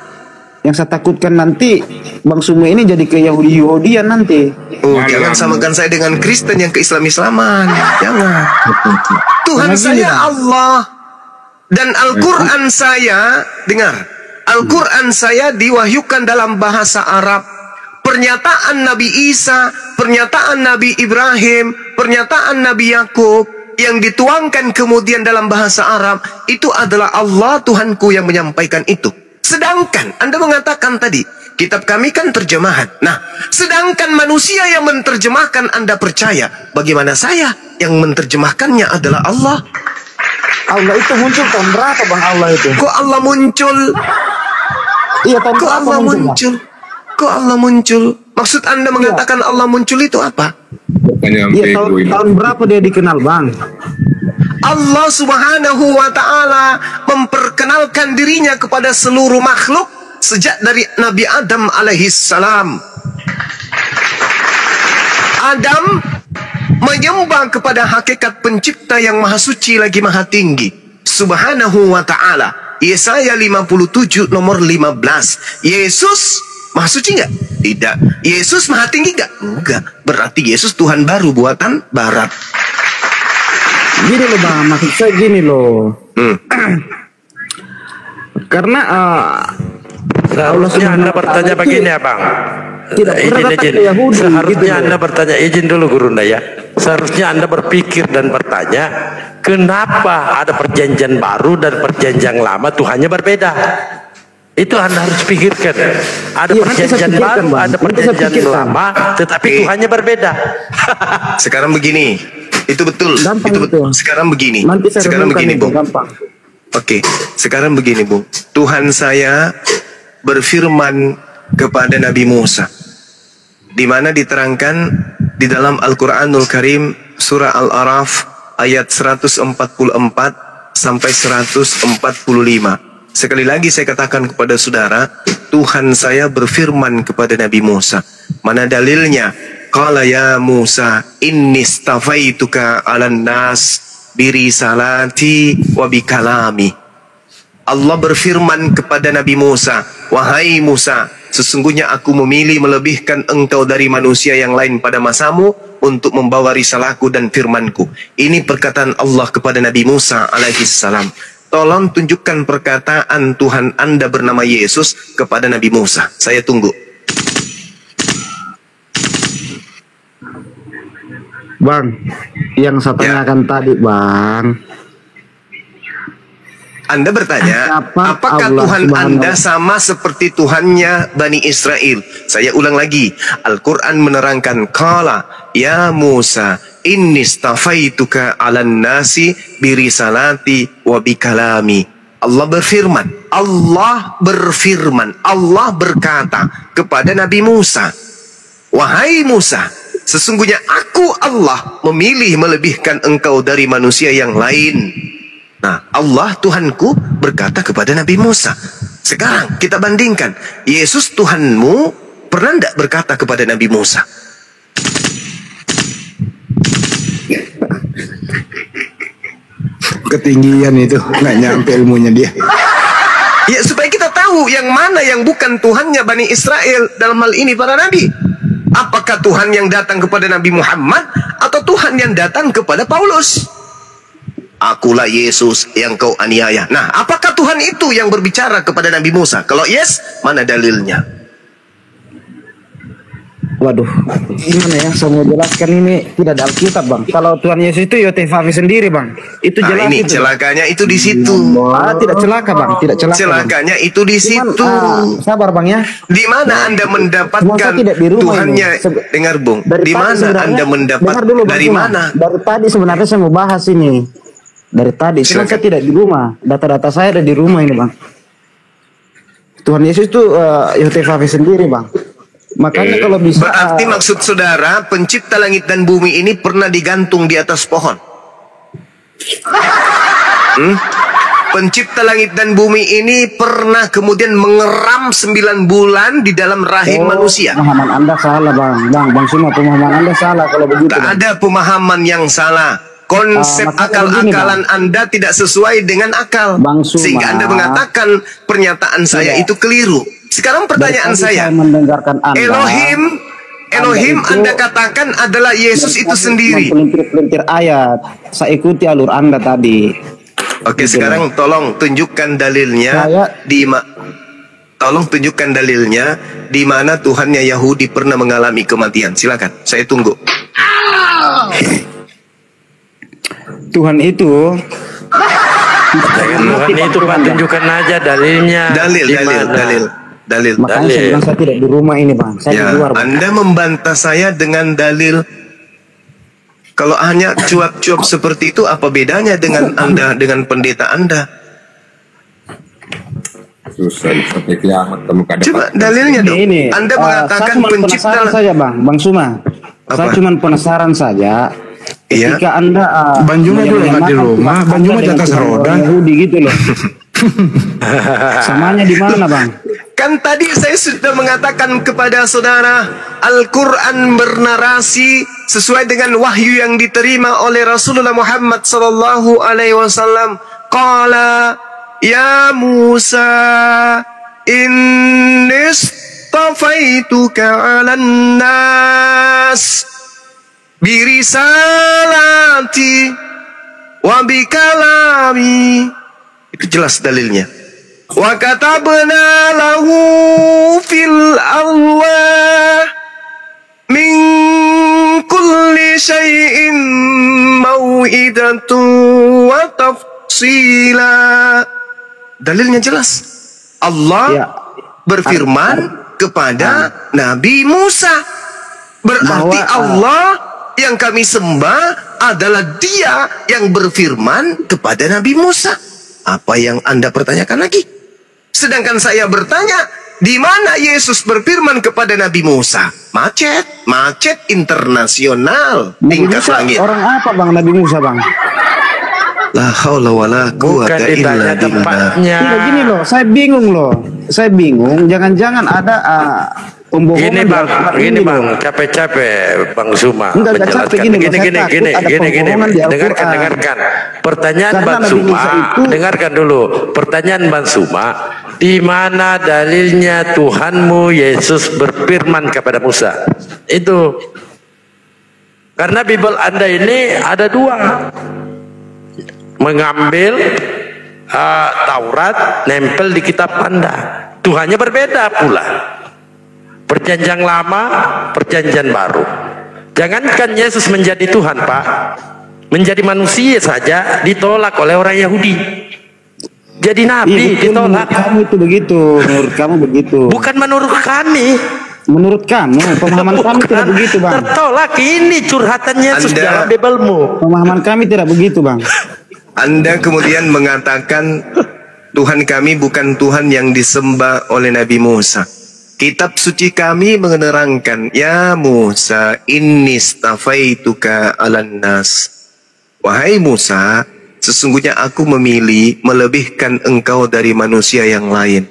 Yang saya takutkan nanti Bang Suma ini jadi ke Yahudi-Yahudian nanti. Oh, jangan samakan saya dengan Kristen yang ke Islam-Islaman. Jangan. Tuhan saya Allah. Dan Al-Quran saya, dengar, Al-Quran saya diwahyukan dalam bahasa Arab. Pernyataan Nabi Isa, pernyataan Nabi Ibrahim, pernyataan Nabi Yakub yang dituangkan kemudian dalam bahasa Arab, itu adalah Allah Tuhanku yang menyampaikan itu. Sedangkan Anda mengatakan tadi, kitab kami kan terjemahan. Nah, sedangkan manusia yang menerjemahkan Anda percaya, bagaimana saya yang menerjemahkannya adalah Allah? Allah itu muncul tahun berapa Bang Allah itu? Kok Allah muncul? Iya, tahun Kok Allah muncul? Kok Allah muncul? Maksud Anda mengatakan Allah muncul itu apa? Iya, tahun berapa dia dikenal Bang? Allah Subhanahu wa ta'ala memperkenalkan dirinya kepada seluruh makhluk sejak dari Nabi Adam alaihissalam. Adam menyembah kepada hakikat pencipta yang maha suci lagi maha tinggi Subhanahu wa ta'ala. Yesaya 57 nomor 15. Yesus maha suci enggak? Tidak. Yesus maha tinggi enggak? Enggak. Berarti Yesus Tuhan baru buatan barat. Gini loh Bang, maksud saya gini loh. Karena seharusnya Anda bertanya begini ya Bang. Seharusnya Anda bertanya, izin dulu Gurunda ya. Seharusnya Anda berpikir dan bertanya, kenapa ada perjanjian baru dan perjanjian lama Tuhannya berbeda? Itu Anda harus pikirkan. Ada perjanjian baru, ada perjanjian lama, tetapi Tuhannya berbeda. Sekarang begini, itu betul. Gampang itu betul. Sekarang begini. Sekarang begini, Bung. Oke, sekarang begini, Bung. Tuhan saya berfirman kepada Nabi Musa, di mana diterangkan di dalam Al-Quranul Karim surah Al-Araf ayat 144 sampai 145. Sekali lagi saya katakan kepada saudara, Tuhan saya berfirman kepada Nabi Musa. Mana dalilnya? Qala ya Musa, inni stafaituka 'alan nas birisalati wa bikalami. Allah berfirman kepada Nabi Musa, wahai Musa, sesungguhnya aku memilih melebihkan engkau dari manusia yang lain pada masamu untuk membawa risalahku dan firmanku. Ini perkataan Allah kepada Nabi Musa alaihissalam. Tolong tunjukkan perkataan Tuhan Anda bernama Yesus kepada Nabi Musa. Saya tunggu. Bang, yang saya tanyakan tadi Bang, Anda bertanya, apakah Tuhan Anda sama seperti Tuhannya Bani Israel? Saya ulang lagi, Al-Quran menerangkan, Qala ya Musa, inni stafaituka 'alan nasi birisalati wa bikalami. Allah berfirman, Allah berkata kepada Nabi Musa, wahai Musa, sesungguhnya aku Allah memilih melebihkan engkau dari manusia yang lain. Nah, Allah Tuhanku berkata kepada Nabi Musa. Sekarang kita bandingkan, Yesus Tuhanmu pernah tidak berkata kepada Nabi Musa? Ketinggian itu, nggak nyampe ilmunya dia. Ya, supaya kita tahu yang mana yang bukan Tuhannya Bani Israel dalam hal ini para nabi. Apakah Tuhan yang datang kepada Nabi Muhammad atau Tuhan yang datang kepada Paulus? Akulah Yesus yang kau aniaya. Nah, apakah Tuhan itu yang berbicara kepada Nabi Musa? Kalau yes, mana dalilnya? Waduh, gimana ya? Saya mau jelaskan ini tidak ada Alkitab, Bang. Kalau Tuhan Yesus itu Yotefavi sendiri, Bang. Itu jelas. Ini itu, celakanya itu di situ. Tidak celaka, Bang. Tidak celaka. Celakanya Bang. itu di situ. Sabar, Bang ya. Di mana Anda mendapatkan Tuhannya? Dengar, Bung. Di mana Anda mendapat? Dulu, dari mana? Dari tadi sebenarnya saya mau bahas ini. Dari tadi. Cuma saya tidak di rumah. Data-data saya ada di rumah ini, Bang. Tuhan Yesus itu Yotefavi sendiri, Bang. Makanya kalau bisa, berarti maksud saudara pencipta langit dan bumi ini pernah digantung di atas pohon. Pencipta langit dan bumi ini pernah kemudian mengeram 9 bulan di dalam rahim manusia. Pemahaman Anda salah, Bang Suma, pemahaman Anda salah kalau begitu. Tak ada pemahaman yang salah. Konsep akal-akalan Anda tidak sesuai dengan akal, sehingga Anda mengatakan pernyataan saya itu keliru. Sekarang pertanyaan saya, Elohim Anda katakan adalah Yesus itu sendiri. Pelintir ayat, saya ikuti alur Anda tadi. Oke, sekarang tolong tunjukkan dalilnya tolong tunjukkan dalilnya di mana Tuhannya Yahudi pernah mengalami kematian. Silakan, saya tunggu. Tuhan itu Pak, tunjukkan aja dalilnya. Dalil. Makanya saya bilang saya tidak di rumah ini, Bang. Saya di luar, Bang. Anda membantah saya dengan dalil. Kalau hanya cuap-cuap seperti itu, apa bedanya dengan Anda, dengan pendeta Anda? Susah sampai kiamat kamu kadang. Coba dalilnya dong. Ini, Anda mengatakan pencipta saja, Bang Suma. Saya cuma penasaran saja. Ketika Anda Bang Juma dulu nggak di rumah, Bang Juma di atas roda. Yahudi gitu loh. Samanya di mana, Bang? Kan tadi saya sudah mengatakan kepada saudara, Al-Quran bernarasi sesuai dengan wahyu yang diterima oleh Rasulullah Muhammad sallallahu alaihi wasallam. Qala ya Musa inni istafaituka 'alan nas birisalati wa bikalami. Itu jelas dalilnya. Wa katabna lahu fil arwah min kulli syai'in mau'idatu wa tafsila. Dalilnya jelas. Allah berfirman kepada Nabi Musa. Berarti Allah yang kami sembah adalah Dia yang berfirman kepada Nabi Musa. Apa yang Anda pertanyakan lagi? Sedangkan saya bertanya, di mana Yesus berfirman kepada Nabi Musa? Macet internasional tingkat langit. Orang apa, Bang, Nabi Musa, Bang? La haula wala quwata illa billah. Tidak, gini loh, saya bingung. Jangan-jangan ada pembohongan. Gini bang, capek-capek Bang Suma menjelaskan. Gini. Dengarkan. Pertanyaan Bang Suma, dengarkan dulu. Pertanyaan Bang Suma, di mana dalilnya Tuhanmu Yesus berfirman kepada Musa? Itu karena Bible Anda ini ada dua. Mengambil Taurat, nempel di kitab Anda. Tuhannya berbeda pula. Perjanjian lama, perjanjian baru. Jangankan Yesus menjadi Tuhan, Pak. Menjadi manusia saja ditolak oleh orang Yahudi. Jadi nabi ditolak. Kamu itu begitu, menurut kamu begitu. Bukan menurut kami. Menurut kamu, pemahaman kami tidak begitu, Bang. Tertolak, ini curhatan Yesus dalam Bible-mu. Pemahaman kami tidak begitu, Bang. Anda kemudian mengatakan Tuhan kami bukan Tuhan yang disembah oleh Nabi Musa. Kitab suci kami menerangkan, ya Musa, inni stafaituka 'alan nas. Wahai Musa, sesungguhnya aku memilih melebihkan engkau dari manusia yang lain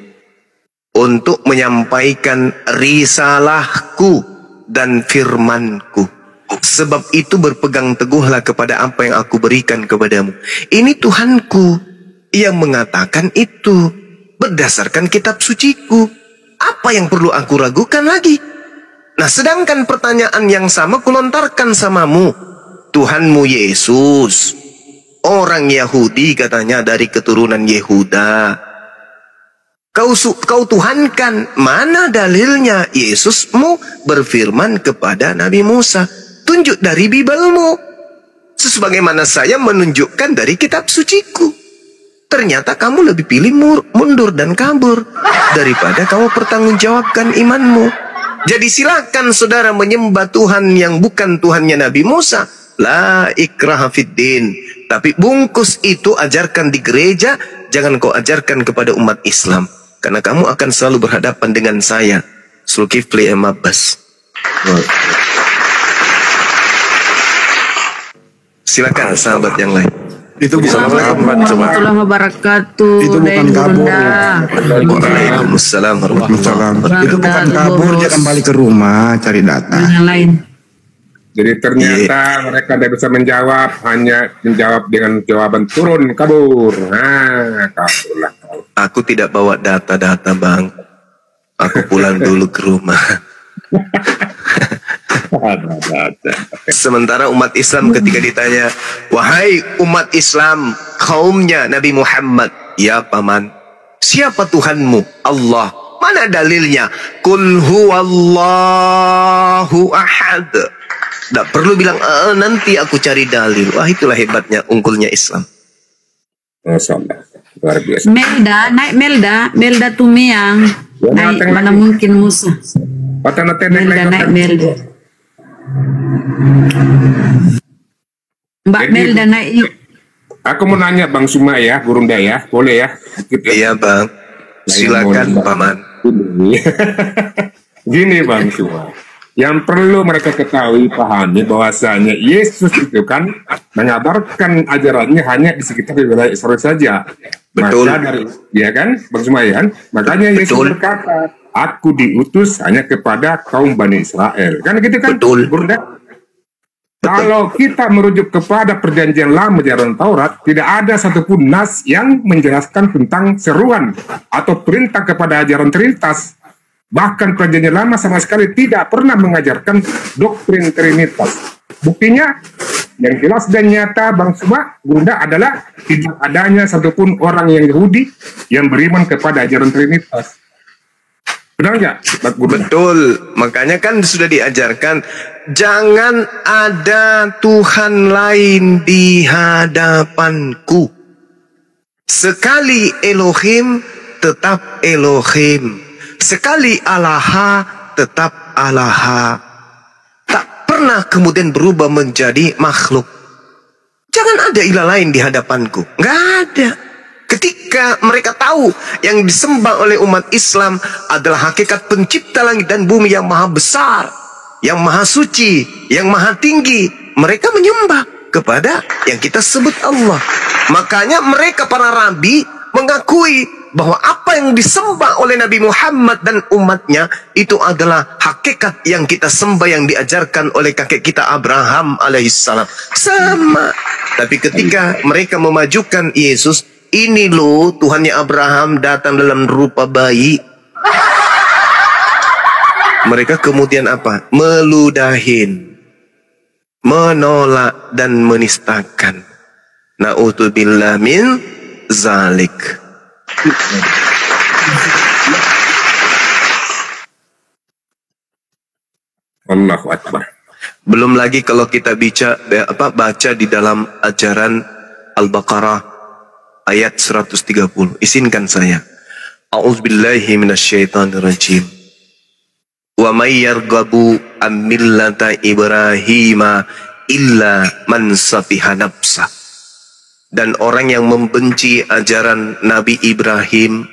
untuk menyampaikan risalahku dan firmanku. Sebab itu berpegang teguhlah kepada apa yang aku berikan kepadamu. Ini Tuhanku yang mengatakan itu berdasarkan kitab suciku. Apa yang perlu aku ragukan lagi? Nah, sedangkan pertanyaan yang sama kulontarkan samamu. Tuhanmu Yesus, orang Yahudi katanya dari keturunan Yehuda. Kau tuhankan, mana dalilnya? Yesusmu berfirman kepada Nabi Musa, tunjuk dari Bibelmu. Sebagaimana saya menunjukkan dari kitab suciku. Ternyata kamu lebih pilih mundur dan kabur daripada kamu pertanggungjawabkan imanmu. Jadi silakan saudara menyembah Tuhan yang bukan Tuhannya Nabi Musa. La ikraha fiddin. Tapi bungkus itu ajarkan di gereja, jangan kau ajarkan kepada umat Islam. Karena kamu akan selalu berhadapan dengan saya, Zulkifli M. Abbas. Silakan sahabat yang lain. Itu bukan warahmatullahi wabarakatuh. Itu bukan kabur. Waalaikumsalam warahmatullahi wabarakatuh. Itu bukan kabur, dia kembali ke rumah cari data. Yang lain. Jadi ternyata mereka tidak bisa menjawab, hanya menjawab dengan jawaban turun kabur. Nah, kaburlah kau. Aku tidak bawa data-data, Bang. Aku pulang dulu ke rumah. Sementara umat Islam ketika ditanya, wahai umat Islam, kaumnya Nabi Muhammad, ya paman, siapa Tuhanmu? Allah. Mana dalilnya? Qul huwallahu ahad. Tak perlu bilang, nanti aku cari dalil. Wah, itulah hebatnya, unggulnya Islam. Masya Allah, luar biasa. Melda Tumiang. Naik, mana mungkin Musa. Melda. Mbak Jadi, Melda naik yuk. Aku mau nanya Bang Suma ya, Gurunda ya, boleh ya? Iya Bang, silakan paman. Gini Bang Suma, yang perlu mereka ketahui, pahami bahwasanya Yesus itu kan mengabarkan ajarannya hanya di sekitar wilayah Israel saja. Betul. Maka dari, ya kan, Bang Suma ya kan? Makanya Yesus berkata, aku diutus hanya kepada kaum Bani Israel. Kan gitu kan? Betul. Gurunda? Kalau kita merujuk kepada perjanjian lama ajaran Taurat, tidak ada satupun nas yang menjelaskan tentang seruan atau perintah kepada ajaran Trinitas. Bahkan perjanjian lama sama sekali tidak pernah mengajarkan doktrin Trinitas. Buktinya, yang jelas dan nyata Bang Suma, Bunda, adalah tidak adanya satupun orang yang Yahudi yang beriman kepada ajaran Trinitas. Benar nggak? Betul, makanya kan sudah diajarkan, jangan ada Tuhan lain di hadapanku. Sekali Elohim, tetap Elohim. Sekali Allah, tetap Allah. Tak pernah kemudian berubah menjadi makhluk. Jangan ada ilah lain di hadapanku. Nggak ada. Ketika mereka tahu yang disembah oleh umat Islam adalah hakikat pencipta langit dan bumi yang maha besar, yang maha suci, yang maha tinggi, mereka menyembah kepada yang kita sebut Allah. Makanya mereka para rabi mengakui bahwa apa yang disembah oleh Nabi Muhammad dan umatnya itu adalah hakikat yang kita sembah, yang diajarkan oleh kakek kita Abraham alaihissalam. Sama. Tapi ketika mereka memajukan Yesus, ini loh Tuhannya Abraham datang dalam rupa bayi. Mereka kemudian apa? Meludahin, menolak dan menistakan. Na'udzubillah min zalik. Allahu Akbar. Belum lagi kalau kita baca di dalam ajaran Al-Baqarah ayat 130. Izinkan saya. A'udzubillahi minasyaitonirrajim. Wa may yarghabu an millata Ibrahim illa man safiha nafsa. Dan orang yang membenci ajaran Nabi Ibrahim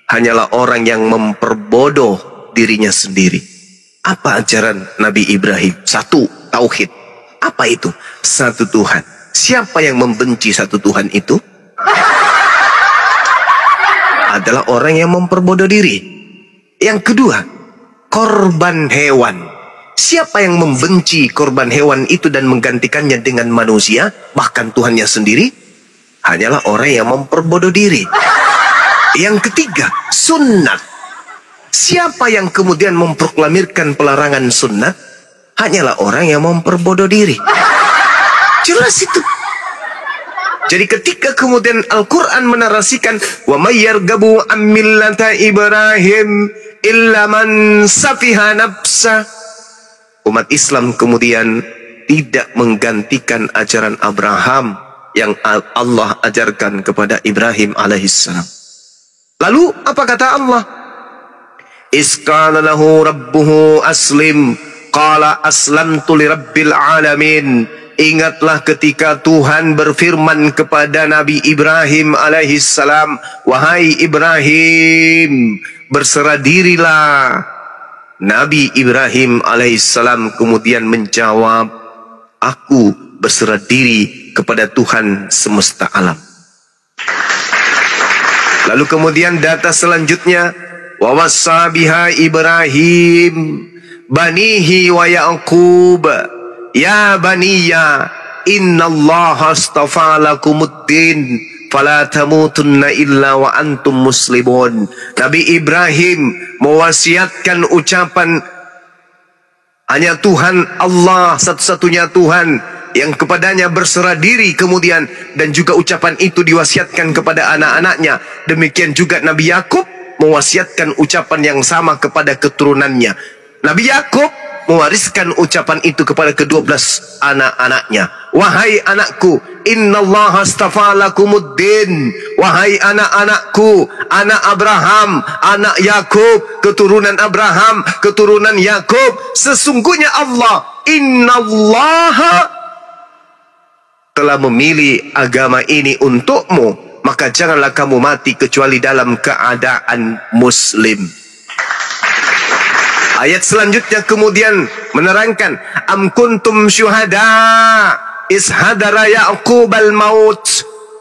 hanyalah orang yang memperbodoh dirinya sendiri. Apa ajaran Nabi Ibrahim? Satu, tauhid. Apa itu? Satu Tuhan. Siapa yang membenci satu Tuhan itu? Adalah orang yang memperbodoh diri. Yang kedua, korban hewan. Siapa yang membenci korban hewan itu dan menggantikannya dengan manusia, bahkan Tuhannya sendiri, hanyalah orang yang memperbodoh diri. Yang ketiga, sunnat. Siapa yang kemudian memproklamirkan pelarangan sunnat, hanyalah orang yang memperbodoh diri. Jelas itu. Jadi ketika kemudian Al-Quran menarasikan wa may yarghabu an millata Ibrahim illa man safiha nafsa, umat Islam kemudian tidak menggantikan ajaran Abraham yang Allah ajarkan kepada Ibrahim alaihissalam. Lalu apa kata Allah? Isqala lahu rabbuhu aslim qala aslamtu lirabbil alamin. Ingatlah ketika Tuhan berfirman kepada Nabi Ibrahim alaihissalam, wahai Ibrahim, berserah dirilah. Nabi Ibrahim alaihissalam kemudian menjawab, aku berserah diri kepada Tuhan semesta alam. Lalu kemudian data selanjutnya, wa wassa biha Ibrahim banihi wa Yaqub ya baniya innallaha astafa lakumuddin fala tamutunna illa wa antum muslimun. Nabi Ibrahim mewasiatkan ucapan, hanya Tuhan Allah, satu-satunya Tuhan yang kepadanya berserah diri kemudian, dan juga ucapan itu diwasiatkan kepada anak-anaknya. Demikian juga Nabi Yakub mewasiatkan ucapan yang sama kepada keturunannya. Nabi Yakub mewariskan ucapan itu kepada ke-12 anak-anaknya. Wahai anakku, innallaha astafa lakumuddin. Wahai anak-anakku, anak Abraham, anak Yakub, keturunan Abraham, keturunan Yakub, sesungguhnya Allah, innallaha telah memilih agama ini untukmu, maka janganlah kamu mati kecuali dalam keadaan muslim. Ayat selanjutnya kemudian menerangkan, am kuntum syuhada is hadara Yaqub al-maut.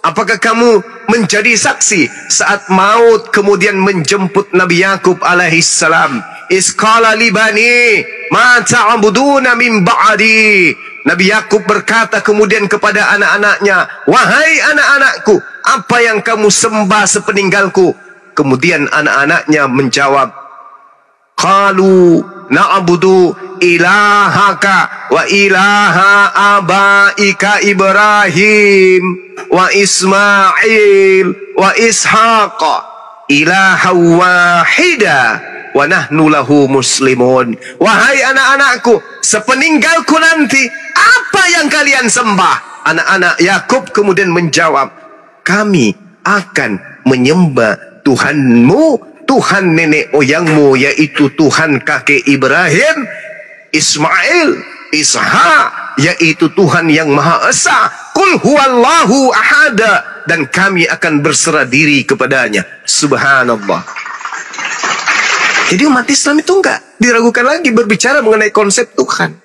Apakah kamu menjadi saksi saat maut kemudian menjemput Nabi Yakub alaihissalam? Is qala li bani ma ta'buduna min ba'di. Nabi Yakub berkata kemudian kepada anak-anaknya, wahai anak-anakku, apa yang kamu sembah sepeninggalku? Kemudian anak-anaknya menjawab, qalu na'budu ilahaka wa ilaha abaika Ibrahim wa Ismail wa Ishaqa ilaha wahida wa nahnu lahu muslimun. Wahai anak-anakku, sepeninggalku nanti apa yang kalian sembah? Anak-anak Yakub kemudian menjawab, kami akan menyembah Tuhanmu, Tuhan nenek moyangmu, yaitu Tuhan kakek Ibrahim, Ismail, Ishak, yaitu Tuhan yang Maha Esa. Qul huwallahu ahada, dan kami akan berserah diri kepadanya. Subhanallah. Jadi umat Islam itu enggak diragukan lagi berbicara mengenai konsep Tuhan.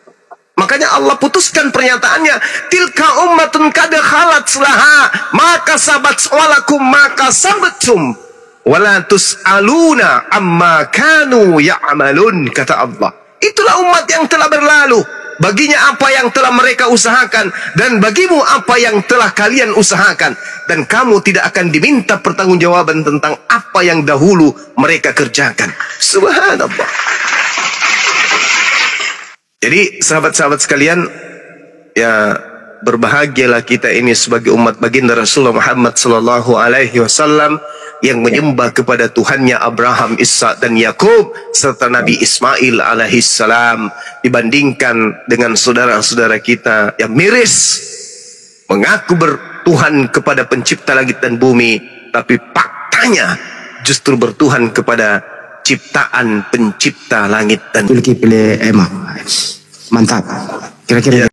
Makanya Allah putuskan pernyataannya, tilka ummatun qad khalat laha ma kasabat walakum ma kasabtum wala tus'aluna amma kanu ya'malun, kata Allah. Itulah umat yang telah berlalu, baginya apa yang telah mereka usahakan, dan bagimu apa yang telah kalian usahakan, dan kamu tidak akan diminta pertanggungjawaban tentang apa yang dahulu mereka kerjakan. Subhanallah. Jadi sahabat-sahabat sekalian, ya berbahagialah kita ini sebagai umat baginda Rasulullah Muhammad sallallahu alaihi wasallam yang menyembah kepada Tuhannya Abraham, Ishak dan Yakub serta Nabi Ismail alaihissalam, dibandingkan dengan saudara-saudara kita yang miris mengaku bertuhan kepada pencipta langit dan bumi, tapi faktanya justru bertuhan kepada ciptaan pencipta langit dan bumi. Mantap. Kira-kira